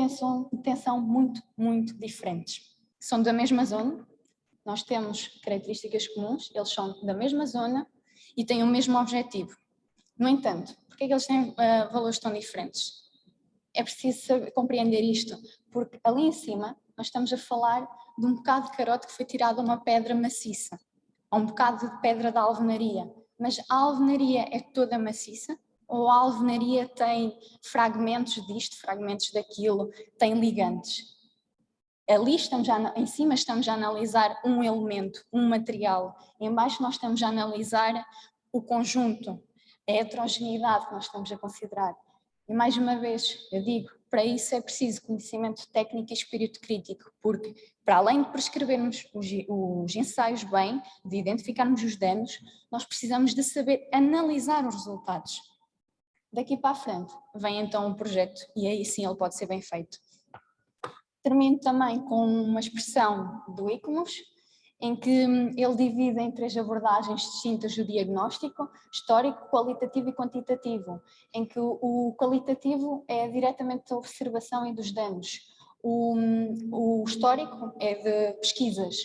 tensão muito, muito diferentes. São da mesma zona, nós temos características comuns, eles são da mesma zona e têm o mesmo objetivo. No entanto, por que é que eles têm valores tão diferentes? É preciso compreender isto, porque ali em cima nós estamos a falar de um bocado de carote que foi tirado a uma pedra maciça, a um bocado de pedra da alvenaria, mas a alvenaria é toda maciça ou a alvenaria tem fragmentos disto, fragmentos daquilo, tem ligantes? Ali estamos em cima estamos a analisar um elemento, um material. Em baixo nós estamos a analisar o conjunto, a heterogeneidade que nós estamos a considerar. E mais uma vez, eu digo, para isso é preciso conhecimento técnico e espírito crítico, porque para além de prescrevermos os ensaios bem, de identificarmos os danos, nós precisamos de saber analisar os resultados. Daqui para a frente vem então um projeto e aí sim ele pode ser bem feito. Termino também com uma expressão do ICMOS, em que ele divide em 3 abordagens distintas o diagnóstico, histórico, qualitativo e quantitativo, em que o qualitativo é diretamente da observação e dos danos, o histórico é de pesquisas,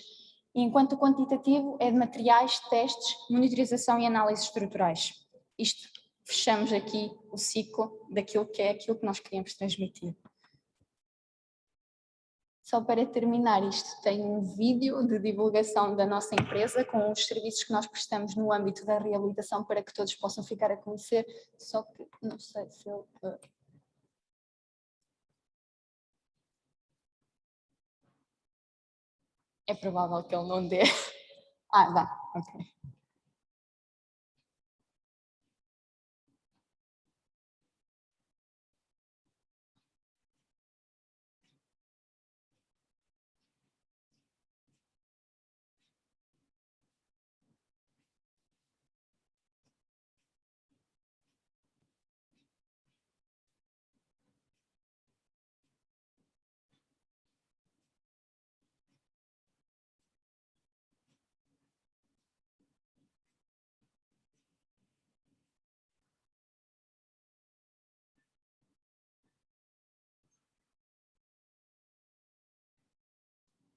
enquanto o quantitativo é de materiais, testes, monitorização e análises estruturais. Isto, fechamos aqui o ciclo daquilo que é aquilo que nós queríamos transmitir. Só para terminar, isto tem um vídeo de divulgação da nossa empresa com os serviços que nós prestamos no âmbito da reabilitação para que todos possam ficar a conhecer, só que não sei se eu... É provável que ele não dê. Ah, dá, ok.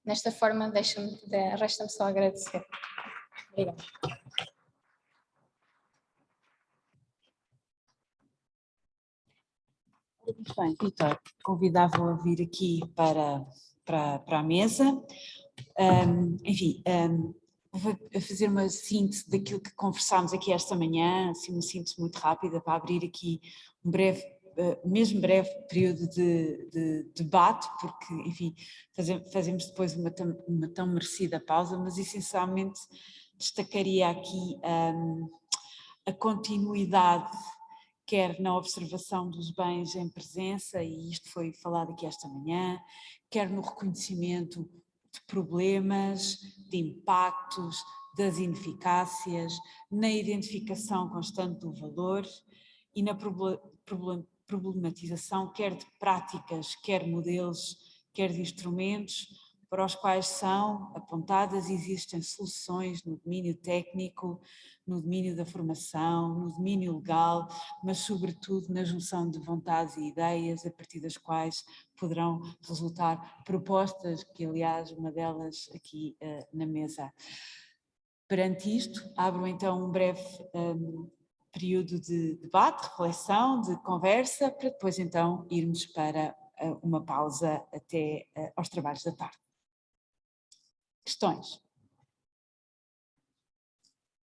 Nesta forma, resta-me só agradecer. Obrigada.
Muito bem, Vítor, convidava-o a vir aqui para a mesa. Vou fazer uma síntese daquilo que conversámos aqui esta manhã, assim, uma síntese muito rápida para abrir aqui um breve, mesmo breve período de debate, porque, enfim, fazemos depois uma tão merecida pausa, mas essencialmente destacaria aqui a continuidade, quer na observação dos bens em presença, e isto foi falado aqui esta manhã, quer no reconhecimento de problemas, de impactos, das ineficácias, na identificação constante do valor e na problematização quer de práticas, quer modelos, quer de instrumentos para os quais são apontadas e existem soluções no domínio técnico, no domínio da formação, no domínio legal, mas sobretudo na junção de vontades e ideias a partir das quais poderão resultar propostas, que aliás uma delas aqui na mesa. Perante isto, abro então um breve período de debate, reflexão, de conversa, para depois então irmos para uma pausa até aos trabalhos da tarde. Questões?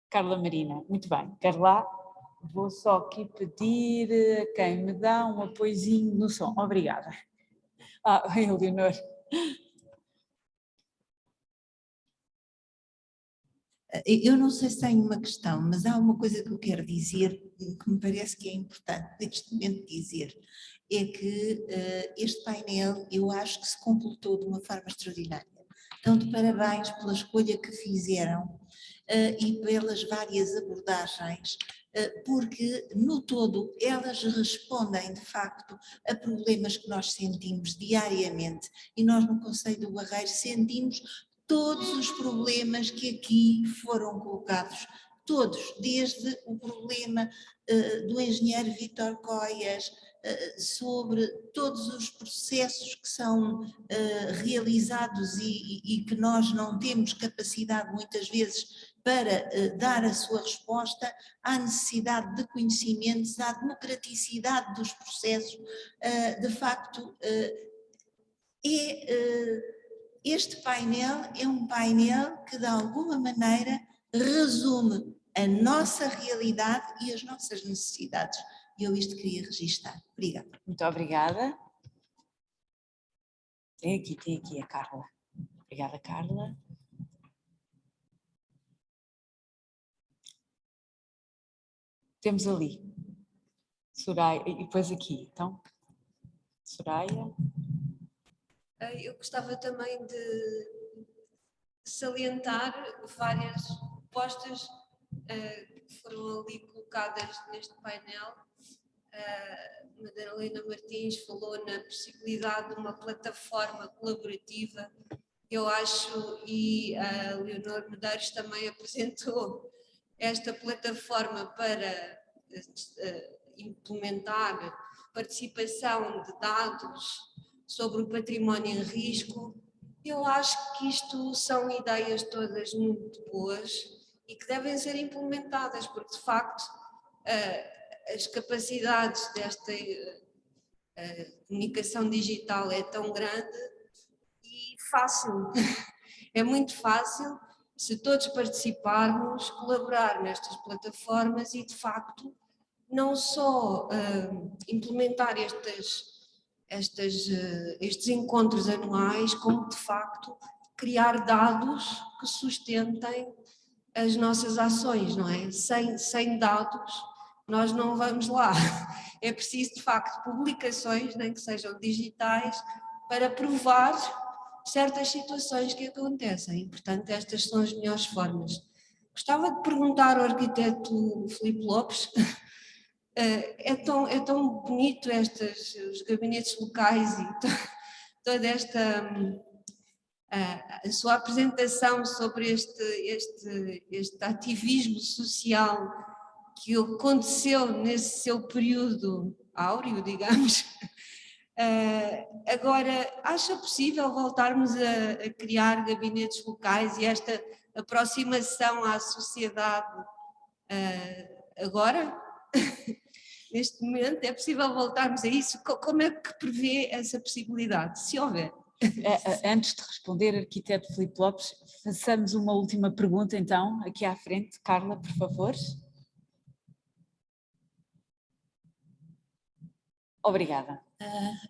Carla Marina, muito bem. Carla, vou só aqui pedir a quem me dá um apoiozinho no som. Obrigada. Eleonor.
Eu não sei se tenho uma questão, mas há uma coisa que eu quero dizer que me parece que é importante neste momento dizer, é que este painel eu acho que se completou de uma forma extraordinária. Então, de parabéns pela escolha que fizeram e pelas várias abordagens, porque no todo elas respondem de facto a problemas que nós sentimos diariamente e nós no Conselho do Barreiro sentimos todos os problemas que aqui foram colocados, todos, desde o problema do engenheiro Vítor Coias, sobre todos os processos que são realizados e que nós não temos capacidade muitas vezes para dar a sua resposta, à necessidade de conhecimentos, à democraticidade dos processos, de facto este painel é um painel que de alguma maneira resume a nossa realidade e as nossas necessidades. E eu isto queria registar. Obrigada.
Muito obrigada. Tem aqui a Carla. Obrigada, Carla. Temos ali. Soraya, e depois aqui, então. Soraya.
Eu gostava também de salientar várias propostas que foram ali colocadas neste painel. A Madalena Martins falou na possibilidade de uma plataforma colaborativa, eu acho, e a Leonor Medeiros também apresentou esta plataforma para implementar participação de dados sobre o património em risco. Eu acho que isto são ideias todas muito boas e que devem ser implementadas, porque de facto as capacidades desta comunicação digital é tão grande e fácil, é muito fácil se todos participarmos, colaborar nestas plataformas e de facto não só implementar estes encontros anuais, como de facto criar dados que sustentem as nossas ações, não é? Sem dados nós não vamos lá. É preciso de facto publicações, nem que sejam digitais, para provar certas situações que acontecem. Portanto, estas são as melhores formas. Gostava de perguntar ao arquiteto Filipe Lopes, é tão bonito os gabinetes locais e toda esta a sua apresentação sobre este ativismo social que aconteceu nesse seu período áureo, digamos. Agora, acha possível voltarmos a criar gabinetes locais e esta aproximação à sociedade agora? Neste momento, é possível voltarmos a isso? Como é que prevê essa possibilidade, se houver?
Antes de responder, arquiteto Filipe Lopes, façamos uma última pergunta então, aqui à frente. Carla, por favor. Obrigada.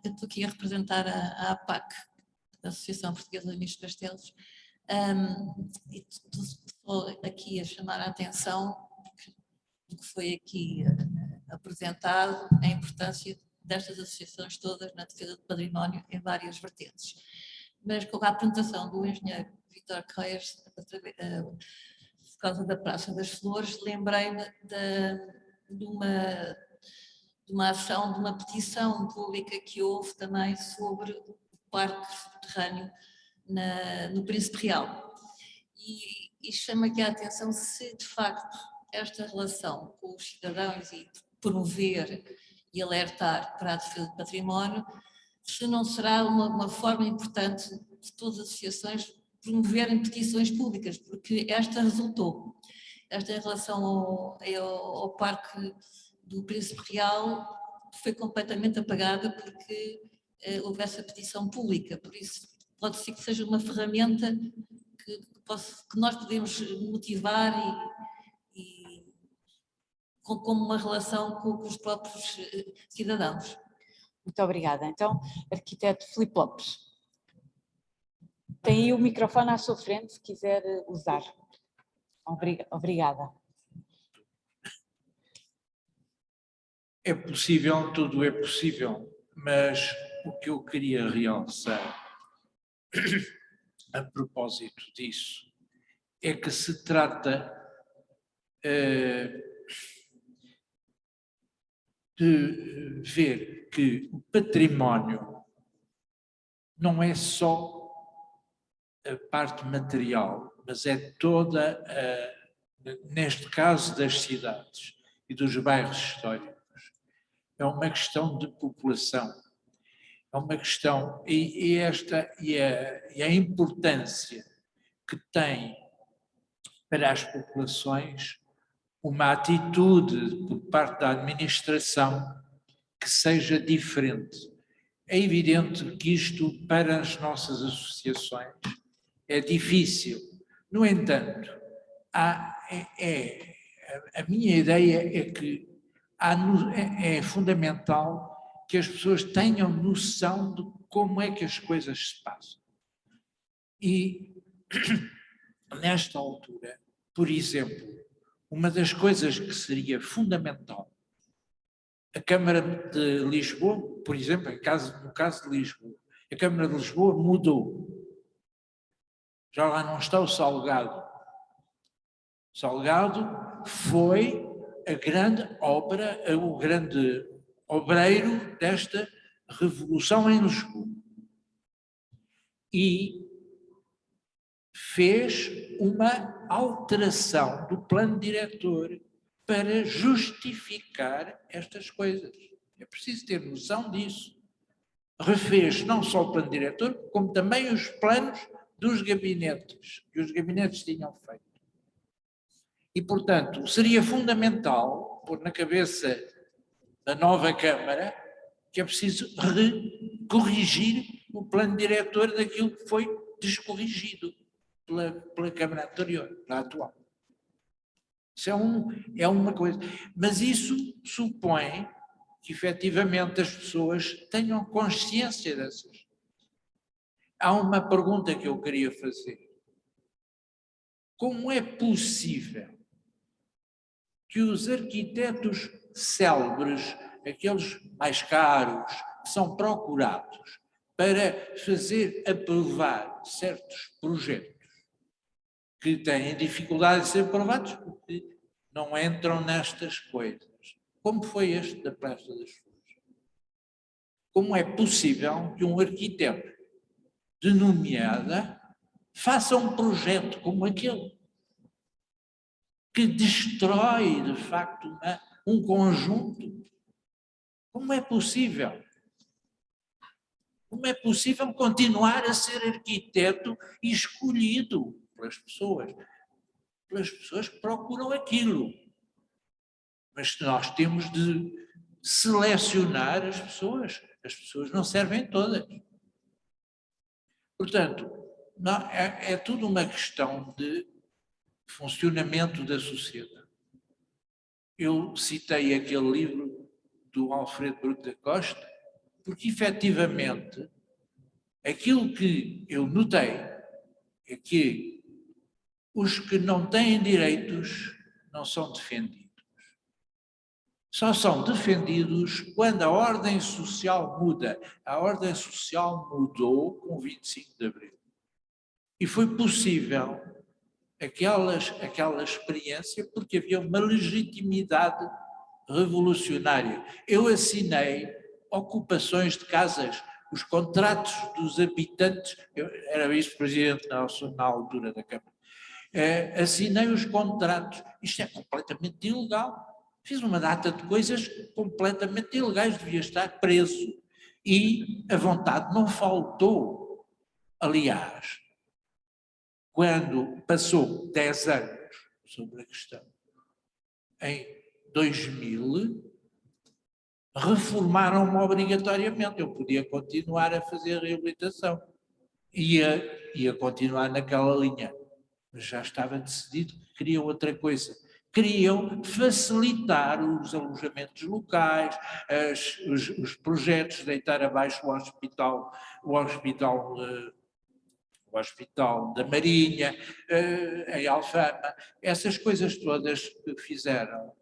Eu estou aqui a representar a APAC, a Associação Portuguesa de Amigos Castelos, e estou aqui a chamar a atenção do que foi aqui apresentado, a importância destas associações todas na defesa do património em várias vertentes. Mas com a apresentação do engenheiro Vítor Reis, por causa da Praça das Flores, lembrei-me de uma ação, de uma petição pública que houve também sobre o parque subterrâneo no Príncipe Real. E chama aqui a atenção se, de facto, esta relação com os cidadãos e promover e alertar para a defesa do património, se não será uma forma importante de todas as associações promoverem petições públicas, porque esta resultou. Esta em relação ao Parque do Príncipe Real foi completamente apagada porque houve essa petição pública, por isso pode ser que seja uma ferramenta que nós podemos motivar e como uma relação com os próprios cidadãos.
Muito obrigada. Então, arquiteto Filipe Lopes, tem aí o microfone à sua frente, se quiser usar. Obrigada.
É possível, tudo é possível, mas o que eu queria realçar a propósito disso é que se trata de ver que o património não é só a parte material, mas é toda, neste caso das cidades e dos bairros históricos, é uma questão de população, é uma questão, e a importância que tem para as populações uma atitude por parte da administração que seja diferente. É evidente que isto, para as nossas associações, é difícil. No entanto, a minha ideia é que é fundamental que as pessoas tenham noção de como é que as coisas se passam. E, nesta altura, por exemplo, uma das coisas que seria fundamental, a Câmara de Lisboa, por exemplo, no caso de Lisboa, a Câmara de Lisboa mudou. Já lá não está o Salgado. O Salgado foi a grande obra, o grande obreiro desta revolução em Lisboa. E fez uma alteração do plano diretor para justificar estas coisas. É preciso ter noção disso. Refez não só o plano diretor, como também os planos dos gabinetes, que os gabinetes tinham feito. E, portanto, seria fundamental pôr na cabeça da nova Câmara que é preciso corrigir o plano diretor daquilo que foi descorrigido pela Câmara anterior, pela atual. Isso é uma coisa. Mas isso supõe que, efetivamente, as pessoas tenham consciência dessas. Há uma pergunta que eu queria fazer. Como é possível que os arquitetos célebres, aqueles mais caros, que são procurados para fazer aprovar certos projetos que têm dificuldade de ser aprovados porque não entram nestas coisas, como foi este da Praça das Flores? Como é possível que um arquiteto de nomeada faça um projeto como aquele, que destrói, de facto, um conjunto? Como é possível? Como é possível continuar a ser arquiteto escolhido pelas pessoas que procuram aquilo? Mas nós temos de selecionar as pessoas não servem todas. Portanto, é tudo uma questão de funcionamento da sociedade. Eu citei aquele livro do Alfredo Bruto da Costa, porque efetivamente aquilo que eu notei é que os que não têm direitos não são defendidos. Só são defendidos quando a ordem social muda. A ordem social mudou com o 25 de Abril. E foi possível aquela experiência porque havia uma legitimidade revolucionária. Eu assinei ocupações de casas, os contratos dos habitantes, eu era vice-presidente na altura da Câmara, assinei os contratos, isto é completamente ilegal. Fiz uma data de coisas completamente ilegais, devia estar preso. E a vontade não faltou. Aliás, quando passou 10 anos sobre a questão, em 2000, reformaram-me obrigatoriamente. Eu podia continuar a fazer a reabilitação. Ia continuar naquela linha. Mas já estava decidido que queriam outra coisa. Queriam facilitar os alojamentos locais, os projetos, deitar abaixo o Hospital da Marinha, em Alfama, essas coisas todas que fizeram.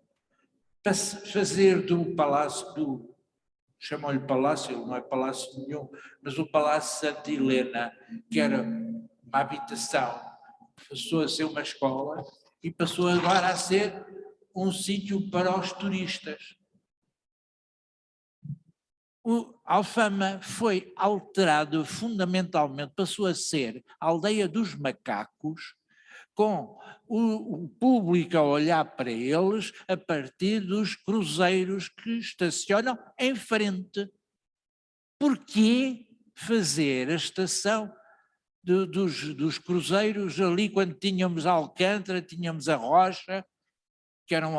Para fazer do Palácio, chamam-lhe Palácio, não é Palácio nenhum, mas o Palácio Santa Helena, que era uma habitação, passou a ser uma escola e passou agora a ser um sítio para os turistas. O Alfama foi alterado fundamentalmente, passou a ser a aldeia dos macacos, com o público a olhar para eles a partir dos cruzeiros que estacionam em frente. Porquê fazer a estação dos cruzeiros ali quando tínhamos a Alcântara, tínhamos a Rocha, que eram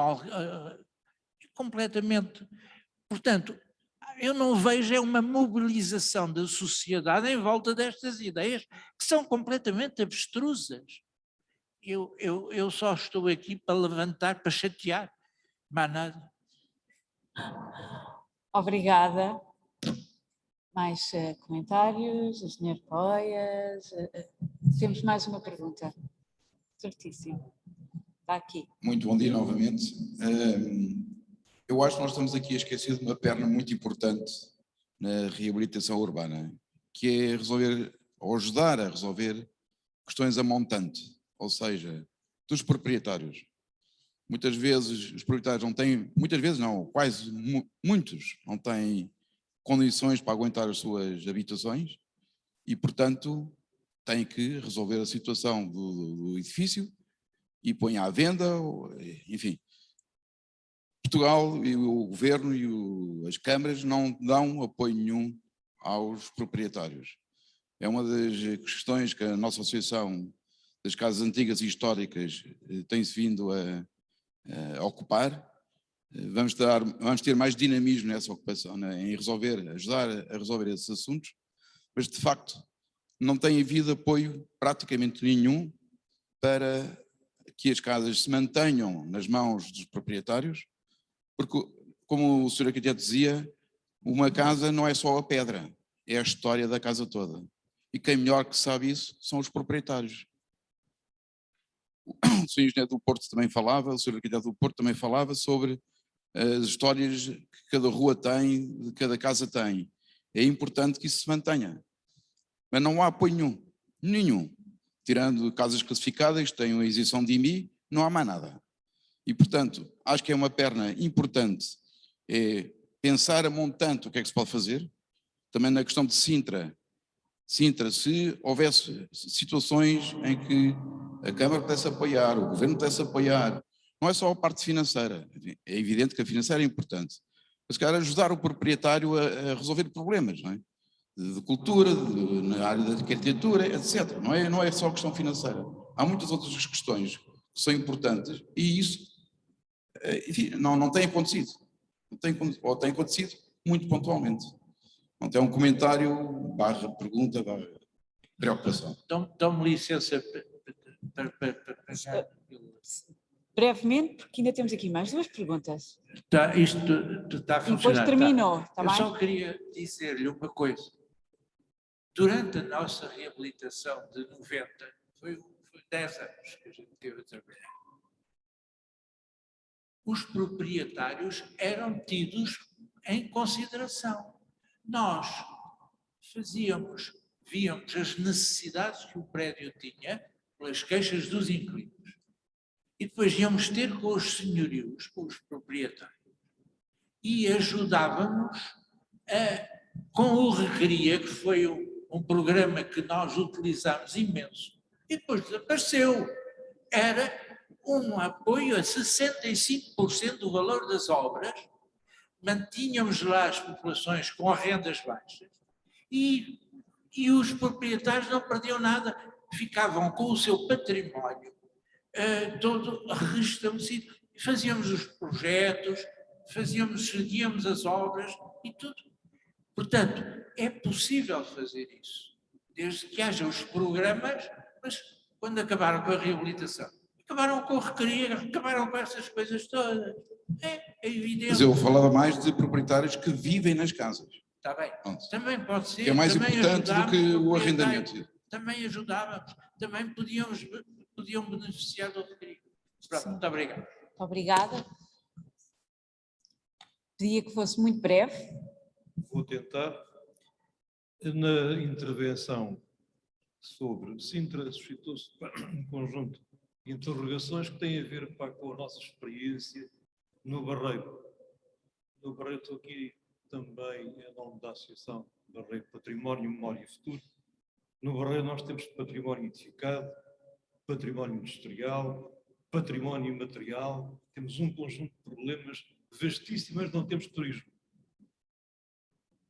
completamente... Portanto, eu não vejo uma mobilização da sociedade em volta destas ideias que são completamente abstrusas. Eu só estou aqui para levantar, para chatear, mais nada.
Obrigada. Mais comentários? Engenheiro Coias? Temos mais uma pergunta. Certíssimo. Está aqui.
Muito bom dia novamente. Eu acho que nós estamos aqui a esquecer de uma perna muito importante na reabilitação urbana, que é resolver, ou ajudar a resolver, questões a montante, ou seja, dos proprietários. Muitas vezes os proprietários não têm, muitas vezes não, quase muitos não têm condições para aguentar as suas habitações e, portanto, têm que resolver a situação do edifício e põe à venda, enfim. Portugal e o governo e as câmaras não dão apoio nenhum aos proprietários. É uma das questões que a nossa Associação das Casas Antigas e Históricas tem-se vindo a ocupar. Vamos ter mais dinamismo nessa ocupação, em ajudar a resolver esses assuntos, mas de facto não tem havido apoio praticamente nenhum para que as casas se mantenham nas mãos dos proprietários, porque, como o Sr. Arquiteto dizia, uma casa não é só a pedra, é a história da casa toda. E quem melhor que sabe isso são os proprietários. O Sr. Engenheiro do Porto também falava, o Sr. Arquiteto do Porto também falava sobre as histórias que cada rua tem, cada casa tem. É importante que isso se mantenha. Mas não há apoio nenhum. Tirando casas classificadas, que têm uma isenção de IMI, não há mais nada. E, portanto, acho que é uma perna importante pensar a montante o que é que se pode fazer. Também na questão de Sintra, se houvesse situações em que a Câmara pudesse apoiar, o Governo pudesse apoiar, não é só a parte financeira, é evidente que a financeira é importante, mas, cara, ajudar o proprietário a resolver problemas, não é? De cultura, na área da arquitetura, etc. Não é só questão financeira. Há muitas outras questões que são importantes e isso, enfim, não tem acontecido. Ou tem acontecido muito pontualmente. Não tem um comentário, pergunta, preocupação.
Dão-me licença para
brevemente, porque ainda temos aqui mais duas perguntas.
Isto está a funcionar.
Depois terminou, está bem?
Eu só queria dizer-lhe uma coisa. Durante a nossa reabilitação de 90, foi 10 anos que a gente teve a trabalhar, os proprietários eram tidos em consideração. Nós víamos as necessidades que o prédio tinha pelas queixas dos inquilinos. E depois íamos ter com os senhorios, com os proprietários, e ajudávamos com o Requeria, que foi um programa que nós utilizámos imenso, e depois desapareceu. Era um apoio a 65% do valor das obras, mantínhamos lá as populações com rendas baixas e os proprietários não perdiam nada, ficavam com o seu património todo restabelecido. Fazíamos os projetos, seguíamos as obras e tudo. Portanto, é possível fazer isso, desde que haja os programas, mas quando acabaram com a reabilitação, acabaram com o Requeria, acabaram com essas coisas todas. É evidente.
Mas eu falava mais de proprietários que vivem nas casas.
Está bem, também pode ser.
Que é mais importante do que o arrendamento.
Também ajudávamos, também podiam beneficiar do Requeria. Pronto, muito obrigado.
Muito obrigada. Pedia que fosse muito breve.
Vou tentar. Na intervenção sobre Sintra, suscitou-se um conjunto de interrogações que têm a ver com a nossa experiência no Barreiro. No Barreiro estou aqui também em nome da Associação Barreiro Património, Memória e Futuro. No Barreiro nós temos património edificado, património industrial, património imaterial, temos um conjunto de problemas vastíssimos, mas não temos turismo.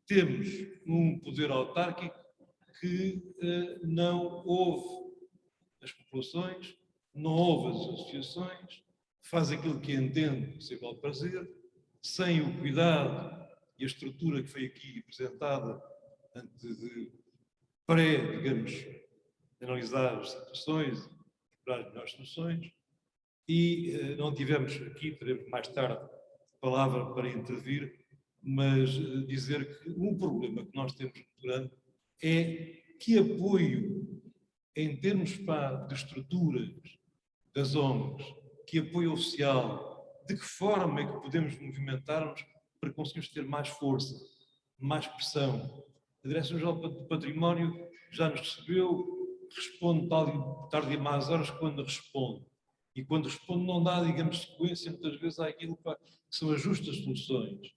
Temos um poder autárquico que não ouve as populações, não ouve as associações, faz aquilo que entende ser bel prazer, sem o cuidado e a estrutura que foi aqui apresentada antes de digamos, analisar as situações e procurar as melhores soluções. E não tivemos aqui, teremos mais tarde palavra para intervir, mas dizer que um problema que nós temos muito grande é que apoio em termos de estruturas das ONGs, que apoio oficial, de que forma é que podemos movimentar-nos para conseguirmos ter mais força, mais pressão. A Direção-Geral do Património já nos recebeu, responde tarde e mais horas quando responde. E quando responde não dá, digamos, sequência, muitas vezes àquilo que são as justas soluções.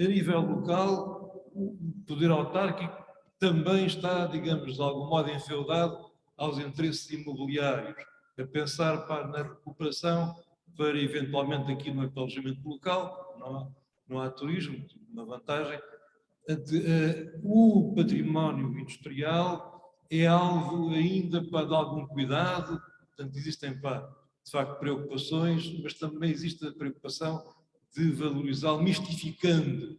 A nível local, o poder autárquico também está, digamos, de algum modo enfeudado aos interesses imobiliários, a pensar na recuperação para, eventualmente, aqui no alojamento local, não há turismo, uma vantagem. O património industrial é alvo ainda de algum cuidado, portanto, existem, de facto, preocupações, mas também existe a preocupação de valorizá-lo, mistificando,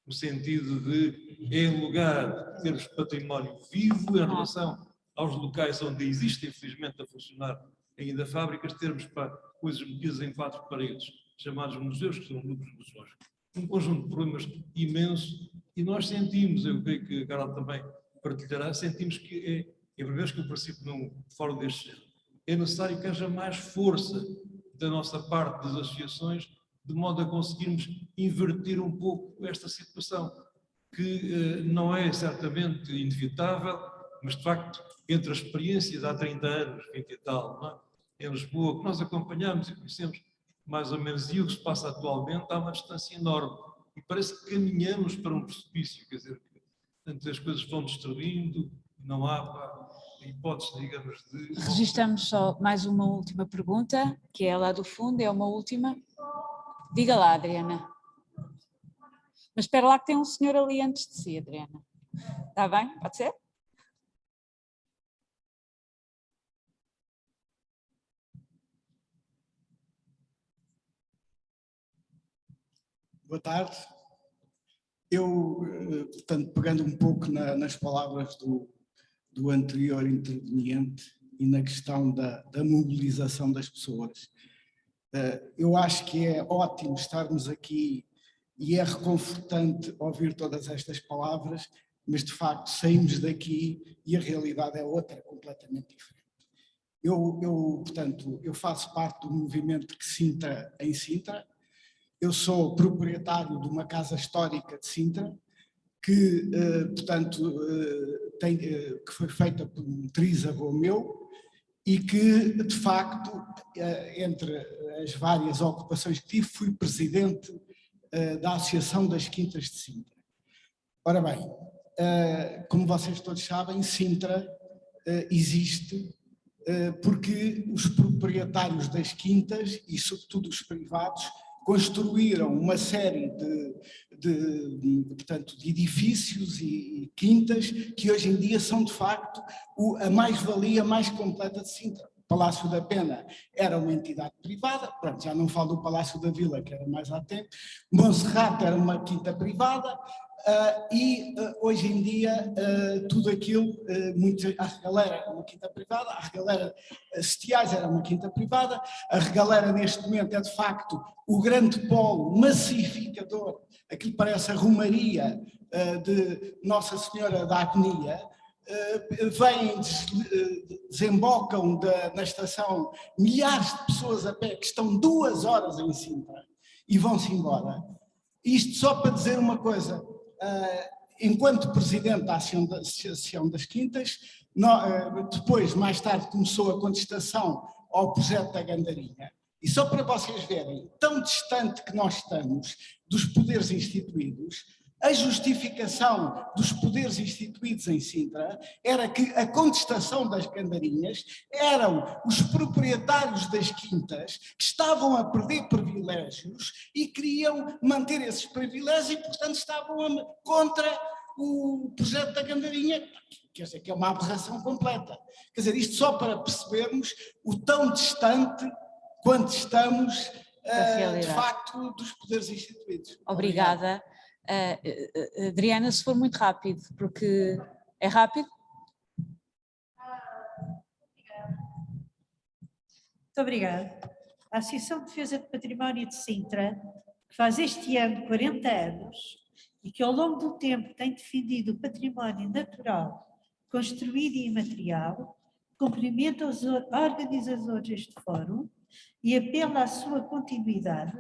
no sentido de, em lugar de termos património vivo em relação aos locais onde existem, infelizmente, a funcionar ainda fábricas, termos coisas metidas em 4 paredes, chamados museus, que são núcleos museológicos. Um conjunto de problemas imenso, e nós sentimos, eu creio que a Carol também partilhará, sentimos que é a primeira vez que eu participo num fórum deste género. É necessário que haja mais força da nossa parte das associações, de modo a conseguirmos inverter um pouco esta situação, que não é certamente inevitável, mas de facto, entre a experiência de há 30 anos, 20 e tal, em Lisboa, que nós acompanhamos e conhecemos mais ou menos, e o que se passa atualmente, há uma distância enorme. E parece que caminhamos para um precipício, quer dizer, portanto, as coisas vão destruindo, não há hipótese, digamos, de...
Registramos só mais uma última pergunta, que é lá do fundo, é uma última. Diga lá, Adriana. Mas espera lá que tem um senhor ali antes de si, Adriana. Está bem? Pode ser?
Boa tarde. Eu, portanto, pegando um pouco nas palavras do anterior interveniente e na questão da mobilização das pessoas, eu acho que é ótimo estarmos aqui e é reconfortante ouvir todas estas palavras, mas de facto saímos daqui e a realidade é outra, completamente diferente. Portanto, eu faço parte do movimento que Sintra em Sintra. Eu sou proprietário de uma casa histórica de Sintra, que, portanto, que foi feita por um trisavô meu e que, de facto, entre as várias ocupações que tive, fui presidente da Associação das Quintas de Sintra. Ora bem, como vocês todos sabem, Sintra existe porque os proprietários das quintas e, sobretudo, os privados, construíram uma série portanto, de edifícios e quintas que hoje em dia são, de facto, a mais-valia mais completa de Sintra. O Palácio da Pena era uma entidade privada, pronto, já não falo do Palácio da Vila, que era mais há tempo, Monserrate era uma quinta privada, hoje em dia tudo aquilo, a Regalera era uma quinta privada, a Regalera Setiais era uma quinta privada, a Regalera neste momento é de facto o grande polo massificador, aquilo parece a Romaria de Nossa Senhora da Agonia. Desembocam na estação milhares de pessoas a pé que estão 2 horas em Sintra e vão-se embora. Isto só para dizer uma coisa, enquanto presidente da Associação das Quintas, depois, mais tarde, começou a contestação ao projeto da Gandarinha. E só para vocês verem, tão distante que nós estamos dos poderes instituídos, a justificação dos poderes instituídos em Sintra era que a contestação das Gandarinhas eram os proprietários das quintas que estavam a perder privilégios e queriam manter esses privilégios e, portanto, estavam contra o projeto da Gandarinha, quer dizer, que é uma aberração completa. Quer dizer, isto só para percebermos o tão distante quanto estamos, de facto, dos poderes instituídos.
Obrigada. Adriana, se for muito rápido, porque é rápido?
Muito obrigada. A Associação de Defesa do Património de Sintra, que faz este ano 40 anos, e que ao longo do tempo tem defendido o património natural, construído e imaterial, cumprimenta os organizadores deste fórum e apela à sua continuidade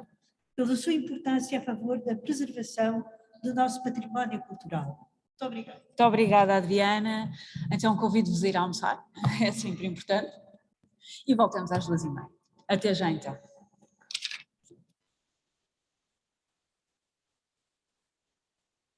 pela sua importância a favor da preservação do nosso património cultural. Muito obrigada.
Muito obrigada, Adriana. Então convido-vos a ir almoçar, é sempre importante. E voltamos às 2h30. Até já então.